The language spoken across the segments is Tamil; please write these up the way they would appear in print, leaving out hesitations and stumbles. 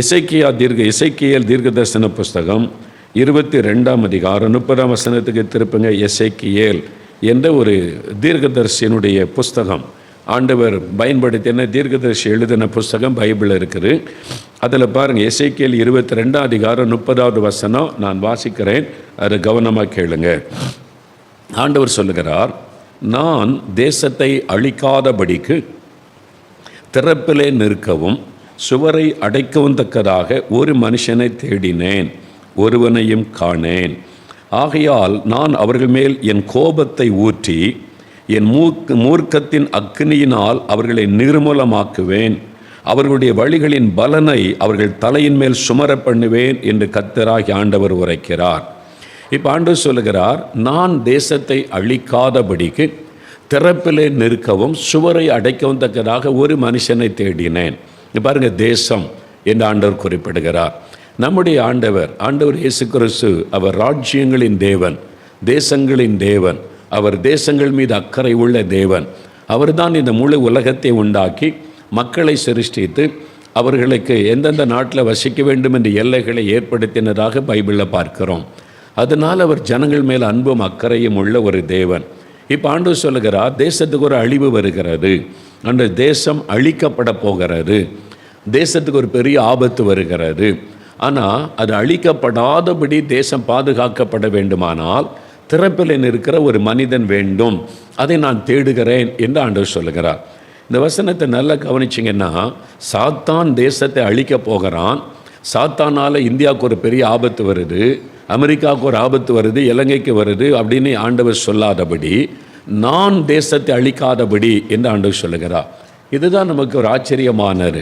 இசைக்கியேல் தீர்க்க தரிசன புஸ்தகம் 22ஆம் அதிகாரம் 30ஆம் வசனத்துக்கு திருப்புங்க. இசைக்கியேல் என்ற ஒரு தீர்க்கதரிசியினுடைய புஸ்தகம், ஆண்டவர் பயன்படுத்தின தீர்க்கதரிசி எழுதின புஸ்தகம் பைபிள் இருக்குது. அதில் பாருங்கள், இசைக்கியேல் 22ஆம் அதிகாரம் 30வது வசனம் நான் வாசிக்கிறேன், அதை கவனமாக கேளுங்க. ஆண்டவர் சொல்லுகிறார், நான் தேசத்தை அழிக்காதபடிக்கு திறப்பிலே நிற்கவும் சுவரை அடைக்கவும் தக்கதாக ஒரு மனுஷனை தேடினேன், ஒருவனையும் காணேன். ஆகையால் நான் அவர்கள் மேல் என் கோபத்தை ஊற்றி என் மூர்க்கத்தின் அக்னியினால் அவர்களை நிர்மூலமாக்குவேன், அவர்களுடைய வழிகளின் பலனை அவர்கள் தலையின் மேல் சுமர பண்ணுவேன் என்று கர்த்தராகிய ஆண்டவர் உரைக்கிறார். இப்போ ஆண்டவர் சொல்லுகிறார், நான் தேசத்தை அழிக்காதபடிக்கு திறப்பிலே நிற்கவும் சுவரை அடைக்கவும் தக்கதாக ஒரு மனுஷனை தேடினேன். பாருங்கள், தேசம் என்று ஆண்டவர் குறிப்பிடுகிறார். நம்முடைய ஆண்டவர் இயேசு கிறிஸ்து அவர் ராஜ்யங்களின் தேவன், தேசங்களின் தேவன். அவர் தேசங்கள் மீது அக்கறை உள்ள தேவன். அவர்தான் இந்த முழு உலகத்தை உண்டாக்கி மக்களை சிருஷ்டித்து அவர்களுக்கு எந்தெந்த நாட்டில் வசிக்க வேண்டும் என்ற எல்லைகளை ஏற்படுத்தினதாக பைபிளில் பார்க்கிறோம். அதனால் அவர் ஜனங்கள் மேல் அன்பும் அக்கறையும் உள்ள ஒரு தேவன். இப்போ ஆண்டவர் சொல்லுகிறார், தேசத்துக்கு ஒரு அழிவு வருகிறது, அந்த தேசம் அழிக்கப்பட போகிறது, தேசத்துக்கு ஒரு பெரிய ஆபத்து வருகிறது. ஆனால் அது அழிக்கப்படாதபடி தேசம் பாதுகாக்கப்பட வேண்டுமானால் திறப்பில் இருக்கிற ஒரு மனிதன் வேண்டும், அதை நான் தேடுகிறேன் என்று ஆண்டவர் சொல்லுகிறார். இந்த வசனத்தை நல்லா கவனிச்சிங்கன்னா, சாத்தான் தேசத்தை அழிக்கப் போகிறான், சாத்தானால் இந்தியாவுக்கு ஒரு பெரிய ஆபத்து வருது, அமெரிக்காவுக்கு ஒரு ஆபத்து வருது, இலங்கைக்கு வருது அப்படின்னு ஆண்டவர் சொல்லாதபடி நான் தேசத்தை அழிக்காதபடி என்று ஆண்டவர் சொல்லுகிறார். இதுதான் நமக்கு ஒரு ஆச்சரியமானது.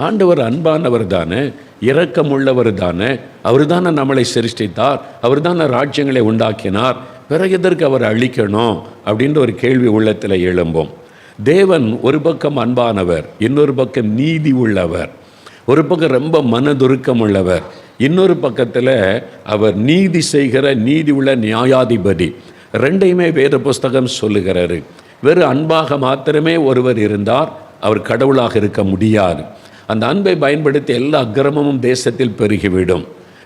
ஆண்டவர் அன்பானவர் தானே, இரக்கமுள்ளவர் தானே, அவர் தானே நம்மளை சிருஷ்டித்தார், அவர் தானே ராஜ்யங்களை உண்டாக்கினார், பிறகு எதற்கு அவர் அழிக்கணும் அப்படின்ற ஒரு கேள்வி உள்ளத்தில் எழும்பும். தேவன் ஒரு பக்கம் அன்பானவர், இன்னொரு பக்கம் நீதி உள்ளவர், ஒரு பக்கம் ரொம்ப மனதுருக்கம் உள்ளவர், இன்னொரு பக்கத்தில் அவர் நீதி செய்கிற நீதி உள்ள நியாயாதிபதி. ரெண்டையுமே வேத புஸ்தகம் சொல்லுகிறாரு. வெறும் அன்பாக மாத்திரமே ஒருவர் இருந்தார், அவர் கடவுளாக இருக்க முடியாது. அந்த அன்பை பயன்படுத்தி எல்லா அக்கிரமமும் தேசத்தில் பெருகிவிடும்.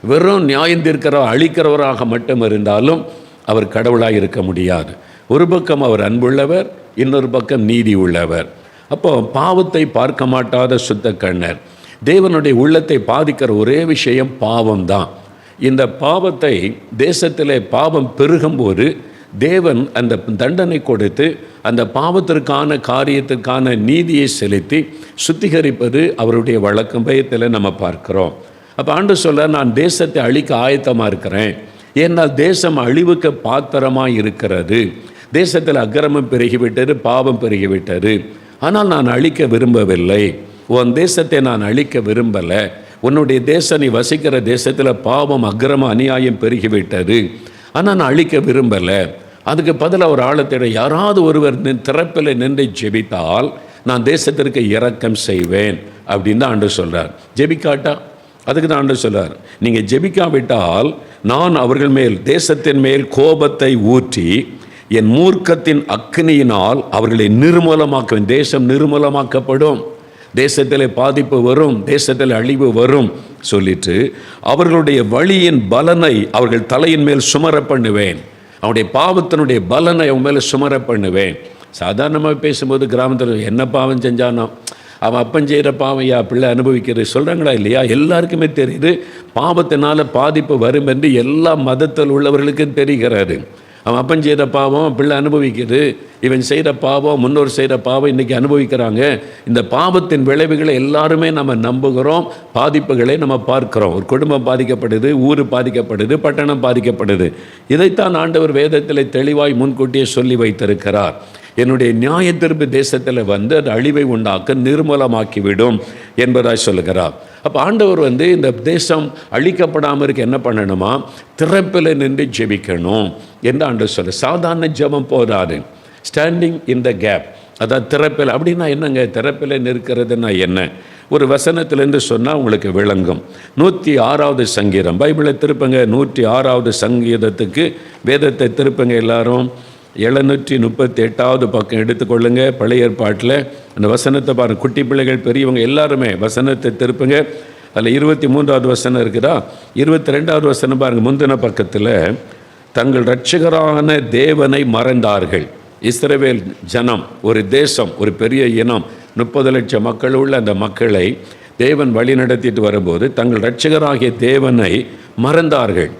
வெறும் நியாயந்திருக்கிறவர் அழிக்கிறவராக மட்டும் இருந்தாலும் அவர் கடவுளாக இருக்க முடியாது. ஒரு பக்கம் அவர் அன்புள்ளவர், இன்னொரு பக்கம் நீதி உள்ளவர். அப்போ பாவத்தை பார்க்க மாட்டாத சுத்த கண்ணர். தேவனுடைய உள்ளத்தை பாதிக்கிற ஒரே விஷயம் பாவம்தான். இந்த பாவத்தை தேசத்தில் பாவம் பெருகும்போது தேவன் அந்த தண்டனை கொடுத்து அந்த பாவத்திற்கான காரியத்திற்கான நீதியை செலுத்தி சுத்திகரிப்பது அவருடைய வழக்கம். பயத்தில் நம்ம பார்க்கிறோம். அப்போ ஆண்டவர் சொல்ல, நான் தேசத்தை அழிக்க ஆயத்தமாக இருக்கிறேன், ஏன்னால் தேசம் அழிவுக்கு பாத்திரமாக இருக்கிறது, தேசத்தில் அக்கிரமம் பெருகிவிட்டது, பாவம் பெருகிவிட்டது. ஆனால் நான் அழிக்க விரும்பவில்லை, உன் தேசத்தை நான் அழிக்க விரும்பலை. உன்னுடைய தேசம், நீ வசிக்கிற தேசத்தில் பாவம் அக்கிரமம் அநியாயம் பெருகிவிட்டது, ஆனால் நான் அழிக்க விரும்பலை. அதுக்கு பதிலாக ஒரு ஆழத்திட யாராவது ஒருவர் திறப்பில் நின்று ஜெபித்தால் நான் தேசத்திற்கு இரக்கம் செய்வேன் அப்படின்னு தான் ஆண்டவர் சொல்கிறார். ஜெபிக்காட்டா அதுக்கு தான் ஆண்டவர் சொல்கிறார், நீங்கள் ஜெபிக்காவிட்டால் நான் அவர்கள் மேல் தேசத்தின் மேல் கோபத்தை ஊற்றி என் மூர்க்கத்தின் அக்னியினால் அவர்களை நிர்மூலமாக்குவேன். தேசம் நிர்மூலமாக்கப்படும், தேசத்தில் பாதிப்பு வரும், தேசத்தில் அழிவு வரும் சொல்லிட்டு அவர்களுடைய வழியின் பலனை அவர்கள் தலையின் மேல் சுமர பண்ணுவேன், அவனுடைய பாவத்தினுடைய பலனை அவன் மேலே சுமர பண்ணுவேன். சாதாரணமாக பேசும்போது கிராமத்தில் என்ன பாவம் செஞ்சானோ, அவன் அப்பன் செய்கிற பாவம் யா பிள்ளை அனுபவிக்கிறது சொல்கிறாங்களா இல்லையா? எல்லாருக்குமே தெரியுது பாவத்தினால் பாதிப்பு வரும் என்று எல்லா மதத்தில் உள்ளவர்களுக்கும் தெரிகிறது. அவன் அப்பன் செய்கிற பாவம் பிள்ளை அனுபவிக்குது, இவன் செய்கிற பாவம் முன்னோர் செய்கிற பாவம் இன்றைக்கி அனுபவிக்கிறாங்க. இந்த பாவத்தின் விளைவுகளை எல்லாருமே நம்ம நம்புகிறோம், பாதிப்புகளை நம்ம பார்க்குறோம். ஒரு குடும்பம் பாதிக்கப்படுது, ஊர் பாதிக்கப்படுது, பட்டணம் பாதிக்கப்படுது. இதைத்தான் ஆண்டவர் வேதத்தில் தெளிவாய் முன்கூட்டியே சொல்லி வைத்திருக்கிறார். என்னுடைய நியாய தீர்ப்பு தேசத்தில் வந்து அது அழிவை உண்டாக்க நிர்மூலமாக்கிவிடும் என்பதாய் சொல்லுகிறார். அப்போ ஆண்டவர் இந்த தேசம் அழிக்கப்படாமல் இருக்க என்ன பண்ணணுமா? திறப்பில் நின்று ஜெபிக்கணும் என்று ஆண்டவர் சொல்ல. சாதாரண ஜெபம் போதாது, ஸ்டாண்டிங் இன் த கேப். அதாவது திறப்பில் அப்படின்னா என்னங்க? திறப்பில் நிற்கிறதுனா என்ன? ஒரு வசனத்திலேருந்து சொன்னால் உங்களுக்கு விளங்கும். 106வது சங்கீதம் பைபிளை திருப்புங்க. 106வது சங்கீதத்துக்கு வேதத்தை திருப்புங்க எல்லாரும். 738வது பக்கம் எடுத்துக்கொள்ளுங்க. பழைய ஏற்பாட்டில் அந்த வசனத்தை பாருங்கள். குட்டி பிள்ளைகள் பெரியவங்க எல்லாருமே வசனத்தை திருப்புங்க. அதில் 23வது வசனம் இருக்குதா? 22வது வசனம் பாருங்கள், முந்தின பக்கத்தில். தங்கள் இரட்சகரான தேவனை மறந்தார்கள். இஸ்ரவேல் ஜனம் ஒரு தேசம், ஒரு பெரிய இனம், 30 லட்சம் மக்கள் உள்ள அந்த மக்களை தேவன் வழி நடத்திட்டு வரும்போது தங்கள் இரட்சகராகிய தேவனை மறந்தார்கள்.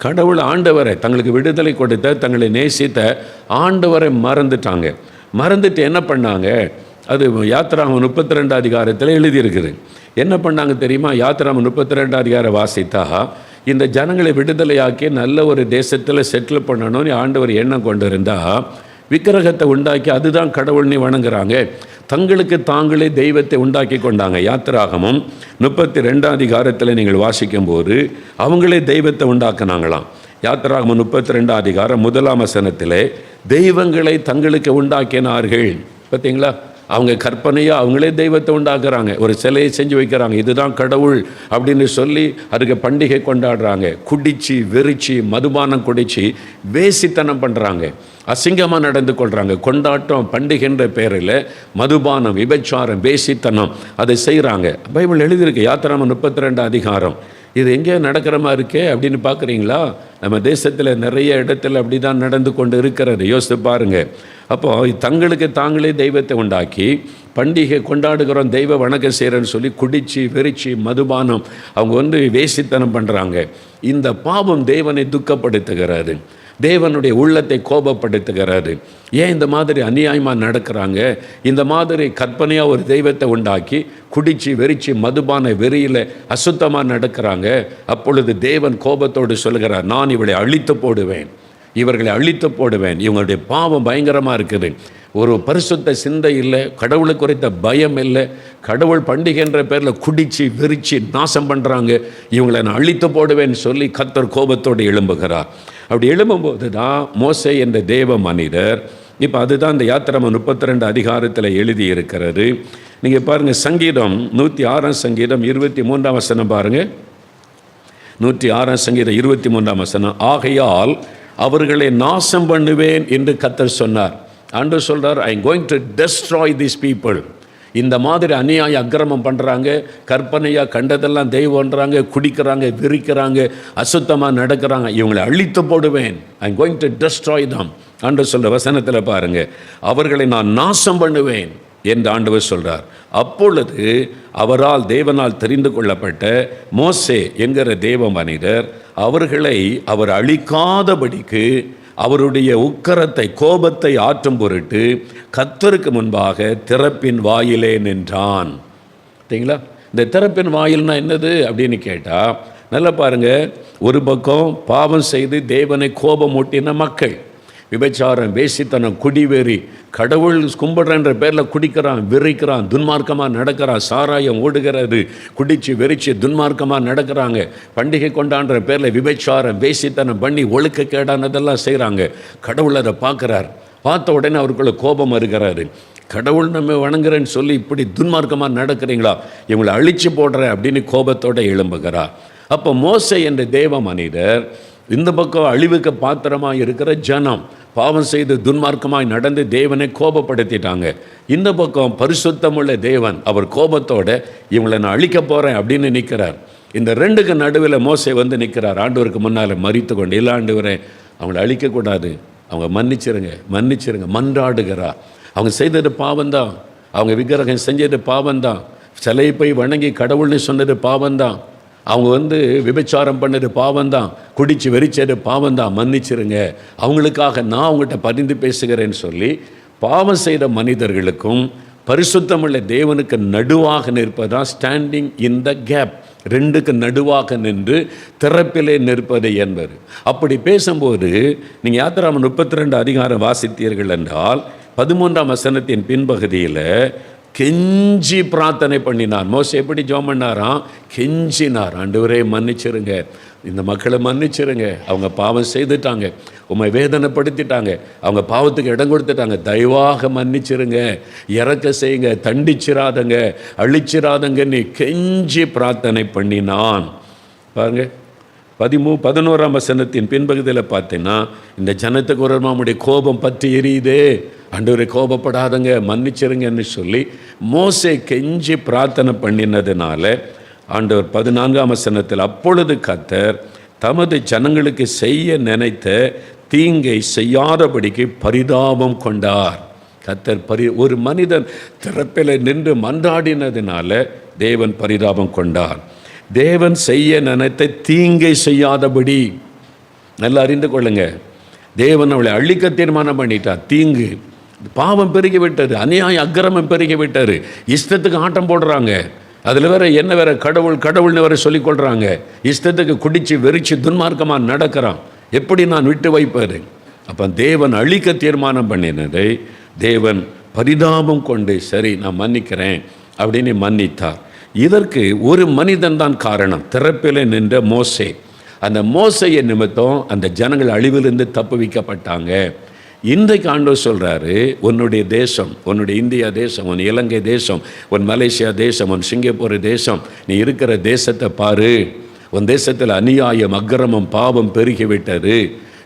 கடவுள் ஆண்டவரை, தங்களுக்கு விடுதலை கொடுத்த, தங்களை நேசித்த ஆண்டவரை மறந்துட்டாங்க. மறந்துட்டு என்ன பண்ணாங்க? அது யாத்திராகமம் 32 அதிகாரத்தில் எழுதியிருக்குது. என்ன பண்ணாங்க தெரியுமா? யாத்திராகமம் 32 அதிகாரம் வாசித்தா, இந்த ஜனங்களை விடுதலையாக்கி நல்ல ஒரு தேசத்தில் செட்டில் பண்ணணும்னு ஆண்டவர் எண்ணம் கொண்டு இருந்தால் விக்கிரகத்தை உண்டாக்கி அதுதான் கடவுள்னு வணங்குறாங்க. தங்களுக்கு தாங்களே தெய்வத்தை உண்டாக்கி கொண்டாங்க. யாத்திராகமம் 32 அதிகாரத்தில் நீங்கள் வாசிக்கும் போது அவங்களே தெய்வத்தை உண்டாக்குனாங்களாம். யாத்திராகமம் 32 அதிகாரம் 1ஆம் வசனத்தில் தெய்வங்களை தங்களுக்கு உண்டாக்கினார்கள். பார்த்தீங்களா? அவங்க கற்பனையாக அவங்களே தெய்வத்தை உண்டாக்குறாங்க, ஒரு சிலையை செஞ்சு வைக்கிறாங்க, இதுதான் கடவுள் அப்படின்னு சொல்லி அதுக்கு பண்டிகை கொண்டாடுறாங்க. குடிச்சு வெறிச்சு மதுபானம் குடிச்சு வேசித்தனம் பண்ணுறாங்க, அசிங்கமாக நடந்து கொள்கிறாங்க. கொண்டாட்டம் பண்டிகைன்ற பேரில் மதுபானம், விபச்சாரம், வேசித்தனம் அதை செய்கிறாங்க. பைபிள் எழுதியிருக்கு, யாத்திராகமம் 32 அதிகாரம். இது எங்கே நடக்கிற மாதிரி இருக்கே அப்படின்னு பார்க்குறீங்களா? நம்ம தேசத்தில் நிறைய இடத்துல அப்படி தான் நடந்து கொண்டு இருக்கிறது. யோசித்து பாருங்கள். அப்போது தங்களுக்கு தாங்களே தெய்வத்தை உண்டாக்கி பண்டிகை கொண்டாடுகிறோம், தெய்வ வணக்கம் செய்கிறேன்னு சொல்லி குடிச்சு வெறிச்சு மதுபானம் அவங்க வேசித்தனம் பண்ணுறாங்க. இந்த பாவம் தேவனை துக்கப்படுத்துகிறது, தேவனுடைய உள்ளத்தை கோபப்படுத்துகிறாரு. ஏன் இந்த மாதிரி அநியாயமாக நடக்கிறாங்க? இந்த மாதிரி கற்பனையாக ஒரு தெய்வத்தை உண்டாக்கி குடிச்சு வெறிச்சு மதுபான வெறியில் அசுத்தமாக நடக்கிறாங்க. அப்பொழுது தேவன் கோபத்தோடு சொல்கிறார், நான் இவளை அழித்து போடுவேன், இவர்களை அழித்து போடுவேன். இவங்களுடைய பாவம் பயங்கரமாக இருக்குது. ஒரு பரிசுத்த சிந்தை இல்லை, கடவுளை குறித்த பயம் இல்லை, கடவுள் பண்டிகைன்ற பேரில் குடிச்சு வெறிச்சு நாசம் பண்ணுறாங்க, இவங்களை நான் அழித்து போடுவேன்னு சொல்லி கர்த்தர் கோபத்தோடு எழும்புகிறார். அப்படி எழும்பும்போது தான் மோசே என்ற தேவ மனிதர், இப்போ அதுதான் இந்த யாத்திராகமம் 32 அதிகாரத்தில் எழுதி இருக்கிறது. நீங்கள் பாருங்கள், சங்கீதம் 106ஆம் சங்கீதம் 23ஆம் வசனம் பாருங்கள். 106ஆம் சங்கீதம் 23ஆம் வசனம். ஆகையால் அவர்களை நாசம் பண்ணுவேன் என்று கர்த்தர் சொன்னார். ஆண்டவர் சொல்கிறார், ஐ am going to destroy these people. இந்த மாதிரி அநியாய அக்கிரமம் பண்ணுறாங்க, கற்பனையாக கண்டதெல்லாம் தெய்வம்ன்றாங்க, குடிக்கிறாங்க, விரிக்கிறாங்க, அசுத்தமாக நடக்கிறாங்க, இவங்களை அழித்து போடுவேன். I am going to destroy them. ஆண்டவர் சொல்கிற வசனத்தில் பாருங்கள், அவர்களை நான் நாசம் பண்ணுவேன் என்று ஆண்டவர் சொல்கிறார். அப்பொழுது அவரால் தேவனால் தெரிந்து கொள்ளப்பட்ட மோசே என்கிற தேவ மனிதர் அவர்களை அவர் அழிக்காதபடிக்கு அவருடைய உக்கரத்தை, கோபத்தை ஆற்றும் பொருட்டு கர்த்தருக்கு முன்பாக திறப்பின் வாயிலே நின்றான். சரிங்களா? இந்த திறப்பின் வாயில்னா என்னது அப்படின்னு கேட்டால், நல்லா பாருங்கள். ஒரு பக்கம் பாவம் செய்து தேவனை கோபமூட்டின மக்கள், விபச்சாரம், வேசித்தனம், குடிவெறி, கடவுள் கும்பிடுறன்ற பேரில் குடிக்கிறான், விரிக்கிறான், துன்மார்க்கமாக நடக்கிறான், சாராயம் ஓடுகிறது, குடிச்சு வெறிச்சு துன்மார்க்கமாக நடக்கிறாங்க, பண்டிகை கொண்டாடுற பேரில் விபச்சாரம், வேசித்தனம் பண்ணி ஒழுக்கக்கேடானதெல்லாம் செய்கிறாங்க. கடவுள் அதை பார்க்குறார். பார்த்த உடனே அவருக்குள்ள கோபம் வருகிறாரு. கடவுள் நம்ம வணங்குறேன்னு சொல்லி இப்படி துன்மார்க்கமாக நடக்கிறீங்களா, இவங்களை அழிச்சு போடுறேன் அப்படின்னு கோபத்தோடு எழும்புகிறார். அப்போ மோசே என்ற தேவ மனிதர் இந்த பக்கம் அழிவுக்கு பாத்திரமாக இருக்கிற ஜனம் பாவம் செய்து துன்மார்க்கமாய் நடந்து தேவனை கோபப்படுத்திட்டாங்க. இந்த பக்கம் பரிசுத்தமுள்ள தேவன் அவர் கோபத்தோட இவங்களை நான் அழிக்க போகிறேன் அப்படின்னு நிற்கிறார். இந்த ரெண்டுக்கு நடுவில் மோசே நிற்கிறார். ஆண்டவருக்கு முன்னால் மறித்து கொண்டு, இல்லை ஆண்டவரே அவங்கள அழிக்கக்கூடாது, அவங்க மன்னிச்சிருங்க மன்னிச்சிருங்க மன்றாடுகிறார். அவங்க செய்தது பாவம்தான், அவங்க விக்கிரகம் செஞ்சது பாவம்தான், சிலையை போய் வணங்கி கடவுள்னு சொன்னது பாவம்தான், அவங்க விபச்சாரம் பண்ணது பாவம்தான், குடிச்சு வெறிச்சது பாவம்தான், மன்னிச்சிருங்க, அவங்களுக்காக நான் அவங்ககிட்ட பரிந்து பேசுகிறேன்னு சொல்லி பாவம் செய்த மனிதர்களுக்கும் பரிசுத்தமுள்ள தேவனுக்கு நடுவாக நிற்பதான் ஸ்டாண்டிங் இன் த கேப். ரெண்டுக்கு நடுவாக நின்று திறப்பிலே நிற்பது என்பது. அப்படி பேசும்போது நீங்கள் யாத்திராகமம் 32 அதிகாரம் வாசித்தீர்கள் என்றால் 13ஆம் வசனத்தின் பின்பகுதியில் கெஞ்சி பிரார்த்தனை பண்ணினார். மோசே எப்படி ஜெபம் பண்ணாராம்? கெஞ்சினார். ஆண்டவரே மன்னிச்சிருங்க, இந்த மக்களை மன்னிச்சிருங்க, அவங்க பாவம் செய்துட்டாங்க, உம்மை வேதனைப்படுத்திட்டாங்க, அவங்க பாவத்துக்கு இடம் கொடுத்துட்டாங்க, தயவாக மன்னிச்சிருங்க, இறக்க செய்யுங்க, தண்டிச்சிராதங்க, அழிச்சிராதங்கன்னு கெஞ்சி பிரார்த்தனை பண்ணினான். பாருங்க 11ஆம் வசனத்தின் பின்பகுதியில் பார்த்தீங்கன்னா, இந்த ஜனத்துக்கு ஒரு நம்முடைய கோபம் பற்றி எரியுதே, ஆண்டவரை கோபப்படாதங்க மன்னிச்சிருங்கன்னு சொல்லி மோசே கெஞ்சி பிரார்த்தனை பண்ணினதுனால ஆண்டவர் 14ஆம் வசனத்தில், அப்பொழுது கர்த்தர் தமது ஜனங்களுக்கு செய்ய நினைத்த தீங்கை செய்யாதபடிக்கு பரிதாபம் கொண்டார். கர்த்தர் ஒரு மனிதன் திறப்பில் நின்று மன்றாடினதினால தேவன் பரிதாபம் கொண்டார். தேவன் செய்ய நினைத்த தீங்கை செய்யாதபடி. நல்லா அறிந்து கொள்ளுங்க, தேவன் அவளை அழிக்க தீர்மானம் பண்ணிட்டார். தீங்கு, பாவம் பெருகி விட்டது, அநியாய அக்கிரமம் பெருகி விட்டாரு, இஷ்டத்துக்கு ஆட்டம் போடுறாங்க. அதில் வேற என்ன வேற கடவுள் கடவுள்னு வேற சொல்லிக்கொள்கிறாங்க. இஷ்டத்துக்கு குடிச்சு வெறிச்சு துன்மார்க்கமாக நடக்கிறான். எப்படி நான் விட்டு வைப்பார்? அப்போ தேவன் அழிக்க தீர்மானம் பண்ணினதை தேவன் பரிதாபம் கொண்டு, சரி நான் மன்னிக்கிறேன் அப்படின்னு மன்னித்தார். இதற்கு ஒரு மனிதன் தான் காரணம், திறப்பில் நின்ற மோசே. அந்த மோசையை நிமித்தம் அந்த ஜனங்கள் அழிவிலிருந்து தப்புவிக்கப்பட்டாங்க. இன்றைக்கு ஆண்டவர் சொல்கிறாரு, உன்னுடைய தேசம், உன்னுடைய இந்தியா தேசம், உன் இலங்கை தேசம், உன் மலேசியா தேசம், உன் சிங்கப்பூர் தேசம், நீ இருக்கிற தேசத்தை பாரு. உன் தேசத்தில் அநியாயம் அக்கிரமம் பாவம் பெருகிவிட்டது.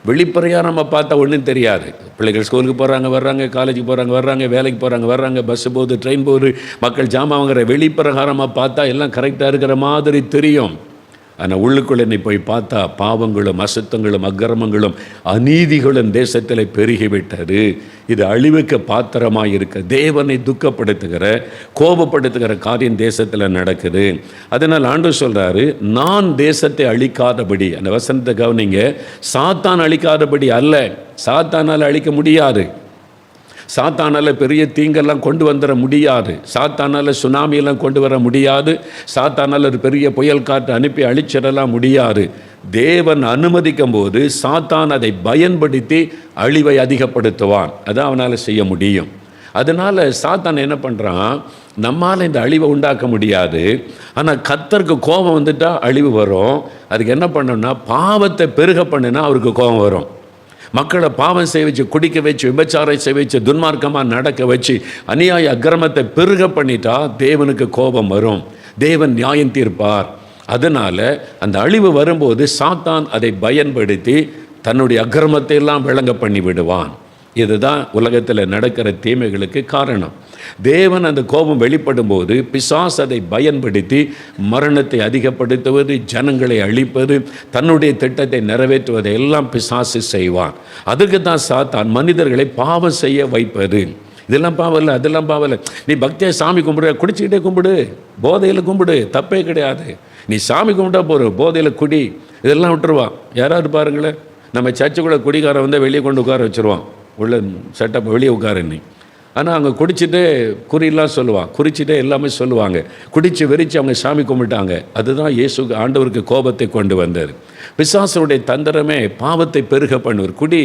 வெளிப்படையாக நம்ம பார்த்தா ஒன்றும் தெரியாது. பிள்ளைகள் ஸ்கூலுக்கு போகிறாங்க வர்றாங்க, காலேஜுக்கு போகிறாங்க வர்றாங்க, வேலைக்கு போகிறாங்க வர்றாங்க, பஸ்ஸு போகுது, ட்ரெயின் போகுது, மக்கள் ஜாமான் வாங்குற வெளிப்பிரகாரமாக பார்த்தா எல்லாம் கரெக்டாக இருக்கிற மாதிரி தெரியும். ஆனால் உள்ளுக்குள்ளே நீ போய் பார்த்தா பாவங்களும் அசுத்தங்களும் அக்கிரமங்களும் அநீதிகளும் தேசத்தில் பெருகிவிட்டது. இது அழிவுக்கு பாத்திரமாக இருக்க, தேவனை துக்கப்படுத்துகிற கோபப்படுத்துகிற காரியம் தேசத்தில் நடக்குது. அதனால் ஆண்டவர் சொல்கிறாரு, நான் தேசத்தை அழிக்காதபடி. அந்த வசனத்தை கவனிங்க, சாத்தான் அழிக்காதபடி அல்ல. சாத்தானால் அழிக்க முடியாது. சாத்தானால் பெரிய தீங்கெல்லாம் கொண்டு வந்துட முடியாது. சாத்தானால் சுனாமியெல்லாம் கொண்டு வர முடியாது. சாத்தானால் ஒரு பெரிய புயல் காற்று அனுப்பி அழிச்சிடலாம் முடியாது. தேவன் அனுமதிக்கும் போது சாத்தான் அதை பயன்படுத்தி அழிவை அதிகப்படுத்துவான். அதான் அவனால் செய்ய முடியும். அதனால் சாத்தான் என்ன பண்ணுறான், நம்மால் இந்த அழிவை உண்டாக்க முடியாது. ஆனால் கர்த்தருக்கு கோபம் வந்துட்டால் அழிவு வரும். அதுக்கு என்ன பண்ணணும்னா, பாவத்தை பெருக பண்ணினா அவருக்கு கோபம் வரும். மக்களை பாவம் செய்ய வச்சு, குடிக்க வச்சு, விபச்சாரம் செய்ய வச்சு, துன்மார்க்கமாக நடக்க வச்சு, அநியாய அக்கிரமத்தை பெருக பண்ணிட்டா தேவனுக்கு கோபம் வரும். தேவன் நியாயம் தீர்ப்பார். அதனால் அந்த அழிவு வரும்போது சாத்தான் அதை பயன்படுத்தி தன்னுடைய அக்கிரமத்தை எல்லாம் விளங்க பண்ணி விடுவான். இதுதான் உலகத்தில் நடக்கிற தீமைகளுக்கு காரணம். தேவன் அந்த கோபம் வெளிப்படும் போது பிசாசு அதை பயன்படுத்தி மரணத்தை அதிகப்படுத்துவது, ஜனங்களை அழிப்பது, தன்னுடைய திட்டத்தை நிறைவேற்றுவதை எல்லாம் பிசாசு செய்வான். அதுக்கு தான் சாத்தான் மனிதர்களை பாவம் செய்ய வைப்பது. இதெல்லாம் பாவம் இல்லை, அதெல்லாம் பாவம் இல்லை. நீ பக்தியை சாமி கும்பிடு, குடிச்சிக்கிட்டே கும்பிடு, போதையில் கும்பிடு, தப்பே கிடையாது. நீ சாமி கும்பிட்டா போகிறோம், போதையில் குடி, இதெல்லாம் விட்டுருவான். யாராவது பாருங்களேன், நம்ம சர்ச்சுக்குள்ளே குடிக்காரன் வந்து வெளியே கொண்டு உட்கார வச்சுருவான். உள்ள செட்டப் வெளியே உட்காருன்னு. ஆனால் அங்கே குடிச்சிட்டு குறியெல்லாம் சொல்லுவான், குறிச்சிட்டே எல்லாமே சொல்லுவாங்க. குடித்து வெறிச்சு அவங்க சாமி கும்பிட்டாங்க. அதுதான் இயேசு ஆண்டவருக்கு கோபத்தை கொண்டு வந்தார். பிசாசுடைய தந்திரமே பாவத்தை பெருக பண்ணுவார். குடி,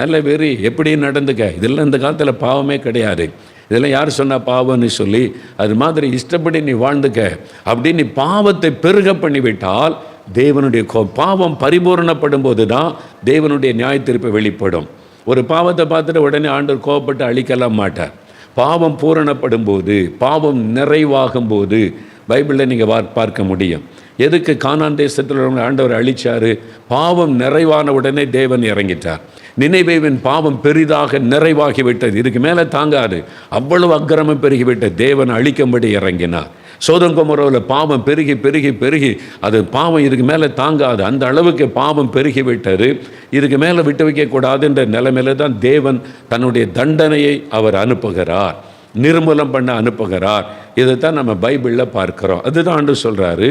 நல்ல வெறி, எப்படி நடந்துக்க, இதெல்லாம் இந்த காலத்தில் பாவமே கிடையாது. இதெல்லாம் யார் சொன்னால் பாவம்னு சொல்லி அது மாதிரி இஷ்டப்படி நீ வாழ்ந்துக்க அப்படின்னு நீ பாவத்தை பெருக பண்ணிவிட்டால் தேவனுடைய பாவம் பரிபூரணப்படும் போது தான் தேவனுடைய நியாய தீர்ப்பு வெளிப்படும். ஒரு பாவத்தை பார்த்துட்டு உடனே ஆண்டவர் கோபப்பட்டு அழிக்கலாம் மாட்டார். பாவம் பூரணப்படும் போது, பாவம் நிறைவாகும் போது பைபிளில் நீங்கள் பார்க்க முடியும். எதுக்கு கானான் தேசத்தில் ஆண்டவர் அழிச்சார்? பாவம் நிறைவான உடனே தேவன் இறங்கிட்டார். நினைவேவின் பாவம் பெரிதாக நிறைவாகிவிட்டது, இதுக்கு மேலே தாங்காது, அவ்வளவு அக்கிரமம் பெருகிவிட்ட தேவன் அழிக்கும்படி இறங்கினார். சோதோம் கொமோராவில் பாவம் பெருகி பெருகி பெருகி அது பாவம் இதுக்கு மேலே தாங்காது, அந்த அளவுக்கு பாவம் பெருகி விட்டது. இதுக்கு மேலே விட்டு வைக்கக்கூடாதுன்ற நிலைமையில தான் தேவன் தன்னுடைய தண்டனையை அவர் அனுப்புகிறார், நிர்மூலம் பண்ண அனுப்புகிறார். இதைத்தான் நம்ம பைபிளில் பார்க்கிறோம். அதுதான் ஆண்டவர் சொல்கிறாரு,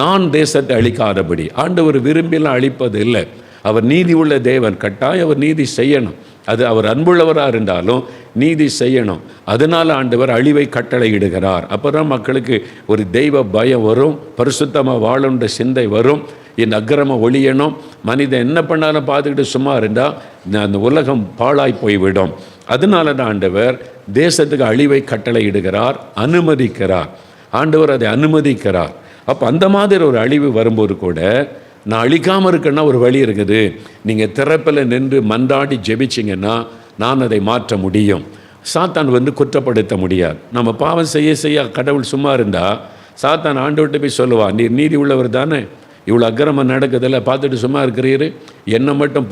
நான் தேசத்தை அழிக்காதபடி. ஆண்டவர் விரும்பிலாம் அழிப்பது இல்லை. அவர் நீதி உள்ள தேவன், கட்டாயம் அவர் நீதி செய்யணும். அது அவர் அன்புள்ளவராக இருந்தாலும் நீதி செய்யணும். அதனால் ஆண்டவர் அழிவை கட்டளையிடுகிறார். அப்போ தான் மக்களுக்கு ஒரு தெய்வ பயம் வரும், பரிசுத்தமாக வாழுன்ற சிந்தை வரும், இந்த அக்கிரமம் ஒழியணும். மனிதன் என்ன பண்ணாலும் பார்த்துக்கிட்டு சும்மா இருந்தால் அந்த உலகம் பாழாய் போய்விடும். அதனால தான் ஆண்டவர் தேசத்துக்கு அழிவை கட்டளையிடுகிறார், அனுமதிக்கிறார். ஆண்டவர் அதை அனுமதிக்கிறார். அப்போ அந்த மாதிரி ஒரு அழிவு வரும்போது கூட நான் அழிக்காமல் இருக்கேன்னா ஒரு வழி இருக்குது. நீங்கள் திறப்பில் நின்று மன்றாடி ஜெபிச்சிங்கன்னா நான் அதை மாற்ற முடியும். சாத்தான் வந்து குற்றப்படுத்த முடியாது. நம்ம பாவம் செய்ய செய்ய கடவுள் சும்மா இருந்தால் சாத்தான் ஆண்டவர்கிட்ட போய் சொல்லுவான், நீர் நீதி உள்ளவர் தானே, இவ்வளோ அக்கிரமம் நடக்குதில்ல, பார்த்துட்டு சும்மா இருக்கிறீரு, என்னை மட்டும்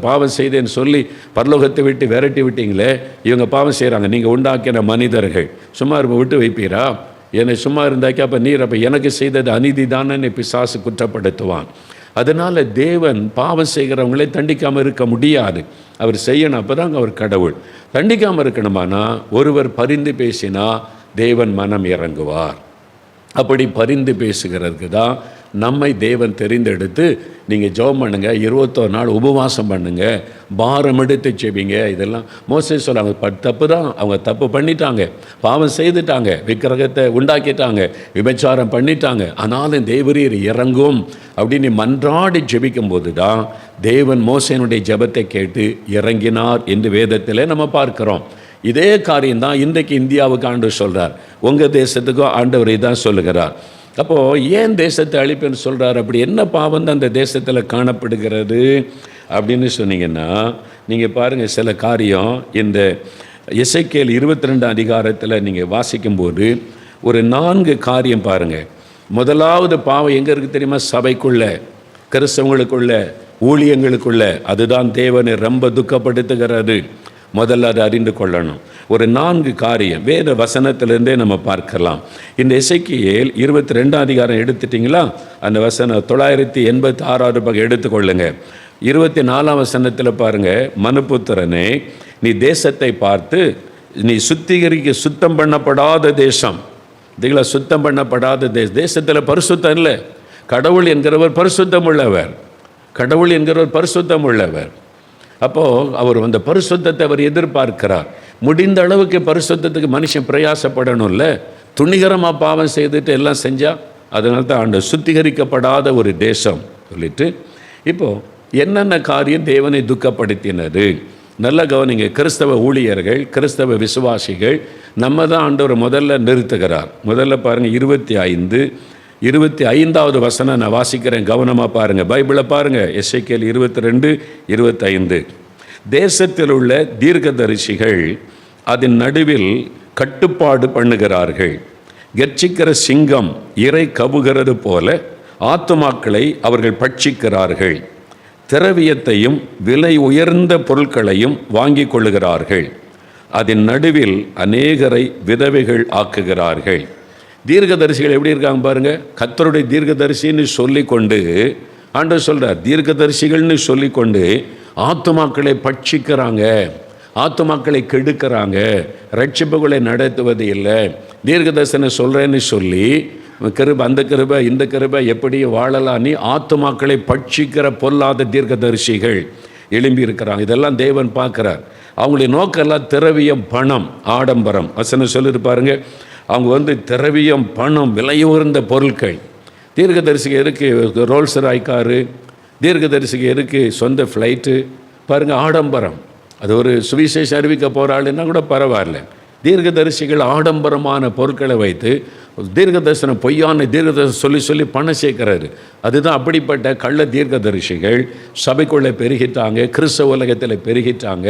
பாவம் செய்தேன்னு சொல்லி பரலோகத்தை விட்டு விரட்டி விட்டீங்களே, இவங்க பாவம் செய்கிறாங்க, நீங்கள் உண்டாக்கின மனிதர்கள், சும்மா விட்டு வைப்பீரா? என்னை சும்மா இருந்தாக்கி அப்போ நீர் அப்போ எனக்கு செய்தது அநீதி தானே பிசாசு குற்றப்படுத்துவான். அதனால் தேவன் பாவம் செய்கிறவங்களே தண்டிக்காமல் இருக்க முடியாது. அவர் செய்யணும், அப்போ தாங்க அவர் கடவுள். தண்டிக்காமல் இருக்கணுமானா ஒருவர் பரிந்து பேசினா தேவன் மனம் இறங்குவார். அப்படி பரிந்து பேசுகிறதுக்கு தான் நம்மை தேவன் தெரிந்தெடுத்து நீங்கள் ஜெபம் பண்ணுங்க, 21 நாள் உபவாசம் பண்ணுங்க, பாரம் எடுத்து செபிங்க. இதெல்லாம் மோசே சொல்கிறாங்க. தப்பு தான், அவங்க தப்பு பண்ணிட்டாங்க, பாவம் செய்துட்டாங்க, விக்கிரகத்தை உண்டாக்கிட்டாங்க, விபச்சாரம் பண்ணிட்டாங்க. ஆனாலும் தேவரீர் இறங்கும் அப்படின்னு மன்றாடி ஜெபிக்கும் போது தான் தேவன் மோசேனுடைய ஜெபத்தை கேட்டு இறங்கினார் என்று வேதத்தில் நம்ம பார்க்கிறோம். இதே காரியம்தான் இன்றைக்கு இந்தியாவுக்கு ஆண்டவர் சொல்கிறார், உங்கள் தேசத்துக்கும் ஆண்டவர் தான் சொல்லுகிறார். அப்போது ஏன் தேசத்தை அழிப்பேன்னு சொல்கிறார்? அப்படி என்ன பாவம் தான் அந்த தேசத்தில் காணப்படுகிறது அப்படின்னு சொன்னீங்கன்னா, நீங்கள் பாருங்கள், சில காரியம் இந்த எசேக்கியேல் 22 அதிகாரத்தில் நீங்கள் வாசிக்கும்போது ஒரு 4 காரியம் பாருங்கள். முதலாவது பாவம் எங்கே இருக்குது தெரியுமா? சபைக்குள்ளே, கிறிஸ்தவங்களுக்குள்ள, ஊழியங்களுக்குள்ள. அதுதான் தேவனை ரொம்ப துக்கப்படுத்துகிறது. முதல்ல அதை அறிந்து கொள்ளணும். ஒரு 4 காரியம் வேத வசனத்திலிருந்தே நம்ம பார்க்கலாம். இந்த எசேக்கியேல் 22 அதிகாரம் எடுத்துட்டிங்களா? அந்த வசனம் 986 பக்கம் எடுத்துக்கொள்ளுங்க. 24 வசனத்தில் பாருங்கள், மனுபுத்திரனே, நீ தேசத்தை பார்த்து, நீ சுத்தம் பண்ணப்படாத தேசம். இதுல சுத்தம் பண்ணப்படாத தேசத்தில் பரிசுத்தம் இல்லை. கடவுள் என்கிறவர் பரிசுத்தம் உள்ளவர். கடவுள் என்கிறவர் பரிசுத்தம் உள்ளவர். அப்போது அவர் அந்த பரிசுத்தத்தை அவர் எதிர்பார்க்கிறார். முடிந்த அளவுக்கு பரிசுத்தத்துக்கு மனுஷன் பிரயாசப்படணும்ல. துணிகரமாக பாவம் செய்துட்டு எல்லாம் செஞ்சால் அதனால தான் ஆண்டு சுத்திகரிக்கப்படாத ஒரு தேசம் சொல்லிட்டு, இப்போது என்னென்ன காரியம் தேவனை துக்கப்படுத்தினது நல்ல கவனிங்க. கிறிஸ்தவ ஊழியர்கள், கிறிஸ்தவ விசுவாசிகள் நம்ம தான் ஆண்டவர் முதல்ல நிறுத்துகிறார். முதல்ல பாருங்கள், 25வது வசனம் நான் வாசிக்கிறேன், கவனமாக பாருங்கள். பைபிளை பாருங்கள். எசேக்கியேல் 22:25. தேசத்தில் உள்ள தீர்க்கதரிசிகள் அதன் நடுவில் கட்டுப்பாடு பண்ணுகிறார்கள். கர்ச்சிக்கிற சிங்கம் இரை கவுகிறது போல ஆத்துமாக்களை அவர்கள் பட்சிக்கிறார்கள். திரவியத்தையும் விலை உயர்ந்த பொருட்களையும் வாங்கி கொள்ளுகிறார்கள். அதன் நடுவில் அநேகரை விதவைகள் ஆக்குகிறார்கள். தீர்க்கதரிசிகள் எப்படி இருக்காங்க பாருங்க. கர்த்தருடைய தீர்க்கதரிசின்னு சொல்லிக்கொண்டு ஆண்டவர் சொல்றார், தீர்க்கதரிசிகள்னு சொல்லிக்கொண்டு ஆத்துமாக்களை பட்சிக்கிறாங்க, ஆத்துமாக்களை கெடுக்கிறாங்க, ரட்சிப்புகளை நடத்துவது இல்லை. தீர்க்கதரிசனை சொல்றேன்னு சொல்லி கிருபை, அந்த கிருபை, இந்த கிருபை எப்படி வாழலாம், நீ ஆத்துமாக்களை பட்சிக்கிற பொல்லாத தீர்க்கதரிசிகள் எழும்பி இருக்கிறாங்க. இதெல்லாம் தேவன் பார்க்கிறார். அவங்களுடைய நோக்கெல்லாம் திரவியம், பணம், ஆடம்பரம். வசனம் சொல்லியிருப்பாருங்க, அவங்க திரவியம், பணம், விலையுயர்ந்த பொருட்கள். தீர்க்கதரிசிக்கு இருக்குது ரோல்ஸ் ராய் காரு, தீர்க்கதரிசிக்கு இருக்குது சொந்த ஃப்ளைட்டு. பாருங்கள், ஆடம்பரம். அது ஒரு சுவிசேஷம் அறிவிக்க போகிற ஆளுன்னா கூட பரவாயில்ல. தீர்க்கதரிசிகள் ஆடம்பரமான பொருட்களை வைத்து தீர்க்கதரிசனம், பொய்யான தீர்க்கதரிசனம் சொல்லி சொல்லி பணம் சேர்க்கிறாரு. அதுதான் அப்படிப்பட்ட கள்ள தீர்க்கதரிசிகள் சபைக்குள்ளே பெருகிட்டாங்க, கிறிஸ்தவ உலகத்தில் பெருகிட்டாங்க.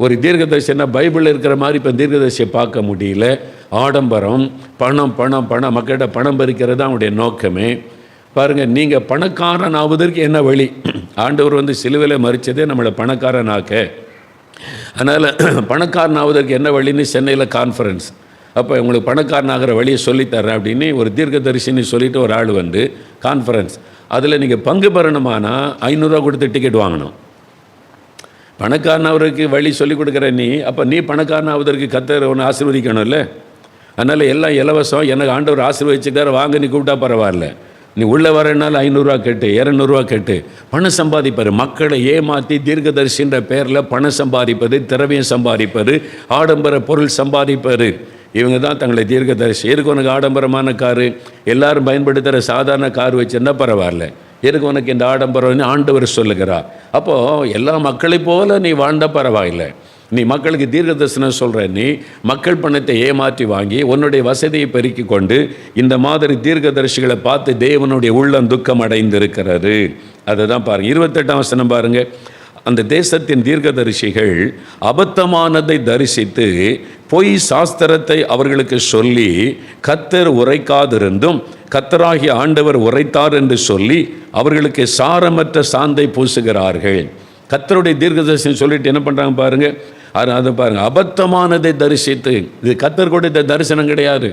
ஒரு தீர்க்கதரிசினா பைபிளில் இருக்கிற மாதிரி இப்போ தீர்க்கதரிசியை பார்க்க முடியல. ஆடம்பரம், பணம் பணம் பணம், மக்கள்கிட்ட பணம் பறிக்கிறது அவனுடைய நோக்கமே. பாருங்கள், நீங்கள் பணக்காரன் ஆவதற்கு என்ன வழி? ஆண்டவர் சிலுவையில் மறிச்சதே நம்மளை பணக்காரனாக்க. அதனால் பணக்காரன் ஆவதற்கு என்ன வழின்னு சென்னையில் கான்ஃபரன்ஸ். அப்போ உங்களுக்கு பணக்காரனாகிற வழியை சொல்லித்தரேன் அப்படின்னு ஒரு தீர்க்கதரிசின்னு சொல்லிட்டு ஒரு ஆள் கான்ஃபரன்ஸ். அதில் நீங்கள் பங்கு பெறணுமானா 500 கொடுத்து டிக்கெட் வாங்கணும். பணக்காரனாவதற்கு வழி சொல்லிக் கொடுக்குற நீ, அப்போ நீ பணக்காரனாவதற்கு கர்த்தர் ஒன்று ஆசீர்வதிக்கணும்ல. அதனால் எல்லாம் இலவசம், எனக்கு ஆண்டவர் ஆசீர்வதிச்சுக்கார, வாங்க நீ கூப்பிட்டா பரவாயில்ல. நீ உள்ளே வரனால 500 கேட்டு 200 கேட்டு பணம் சம்பாதிப்பார். மக்களை ஏமாற்றி தீர்க்கதரிசின்ற பேரில் பணம் சம்பாதிப்பது, திரவியம் சம்பாதிப்பது, ஆடம்பர பொருள் சம்பாதிப்பது. இவங்க தான் தங்களை தீர்க்கதரிசி. எதுக்கு உனக்கு ஆடம்பரமான காரு, எல்லாரும் பயன்படுத்துகிற சாதாரண கார் வச்சுருந்தா பரவாயில்ல, எதுக்கு உனக்கு இந்த ஆடம்பரம்னு ஆண்டவர் சொல்லுகிறார். அப்போது எல்லா மக்களை போல நீ வாழ்ந்தா பரவாயில்லை. நீ மக்களுக்கு தீர்க்கதரிசனம் சொல்கிற, நீ மக்கள் பணத்தை ஏமாற்றி வாங்கி உன்னுடைய வசதியை பெருக்கி கொண்டு இந்த மாதிரி தீர்க்கதரிசிகளை பார்த்து தேவனுடைய உள்ளம் துக்கம் அடைந்திருக்கிறது. அதை தான் பாருங்கள். 28ஆம் வசனம் பாருங்கள். அந்த தேசத்தின் தீர்க்கதரிசிகள் அபத்தமானதை தரிசித்து பொய் சாஸ்திரத்தை அவர்களுக்கு சொல்லி கர்த்தர் உரைக்காதிருந்தும் கர்த்தராகிய ஆண்டவர் உரைத்தார் என்று சொல்லி அவர்களுக்கு சாரமற்ற சாந்தை பூசுகிறார்கள். கர்த்தருடைய தீர்க்கதரிசனம் சொல்லிட்டு என்ன பண்ணுறாங்க பாருங்கள். அதை பாருங்கள், அபத்தமானதை தரிசித்து. இது கர்த்தர் கொடுத்த தரிசனம் கிடையாது.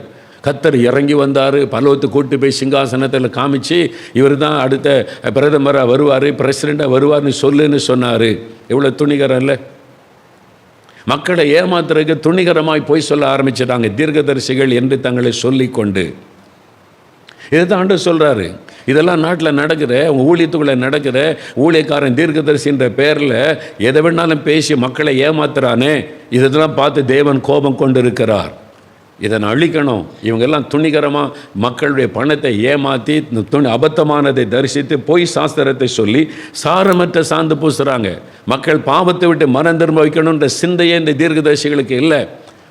கர்த்தர் இறங்கி வந்தார், பரலோகத்து கூட்டு போய் சிங்காசனத்தில் காமிச்சு இவர் தான் அடுத்த பிரதமராக வருவார், பிரசிடெண்ட்டாக வருவார்னு சொல்லுன்னு சொன்னார். எவ்வளோ துணிகரம் இல்லை? மக்களை ஏமாத்துறதுக்கு துணிகரமாய் போய் சொல்ல ஆரம்பிச்சிட்டாங்க தீர்க்கதரிசிகள் என்று தங்களை சொல்லிக்கொண்டு. இதுதான் ஆண்டவர் சொல்கிறாரு. இதெல்லாம் நாட்டில் நடக்கிற, ஊழியத்துக்குள்ளே நடக்கிற ஊழியக்காரன் தீர்க்கதரிசின்ற பேரில் எதை வேணாலும் பேசி மக்களை ஏமாத்துறானே, இதெல்லாம் பார்த்து தேவன் கோபம் கொண்டு இருக்கிறார். இதை நான் அழிக்கணும். இவங்கெல்லாம் துணிகரமாக மக்களுடைய பணத்தை ஏமாற்றி அபத்தமானதை தரிசித்து பொய் சாஸ்திரத்தை சொல்லி சாரமற்ற சார்ந்து பூசுகிறாங்க. மக்கள் பாவத்தை விட்டு மனம் திரும்ப வைக்கணுன்ற சிந்தையே இந்த தீர்க்கதரிசிகளுக்கு இல்லை.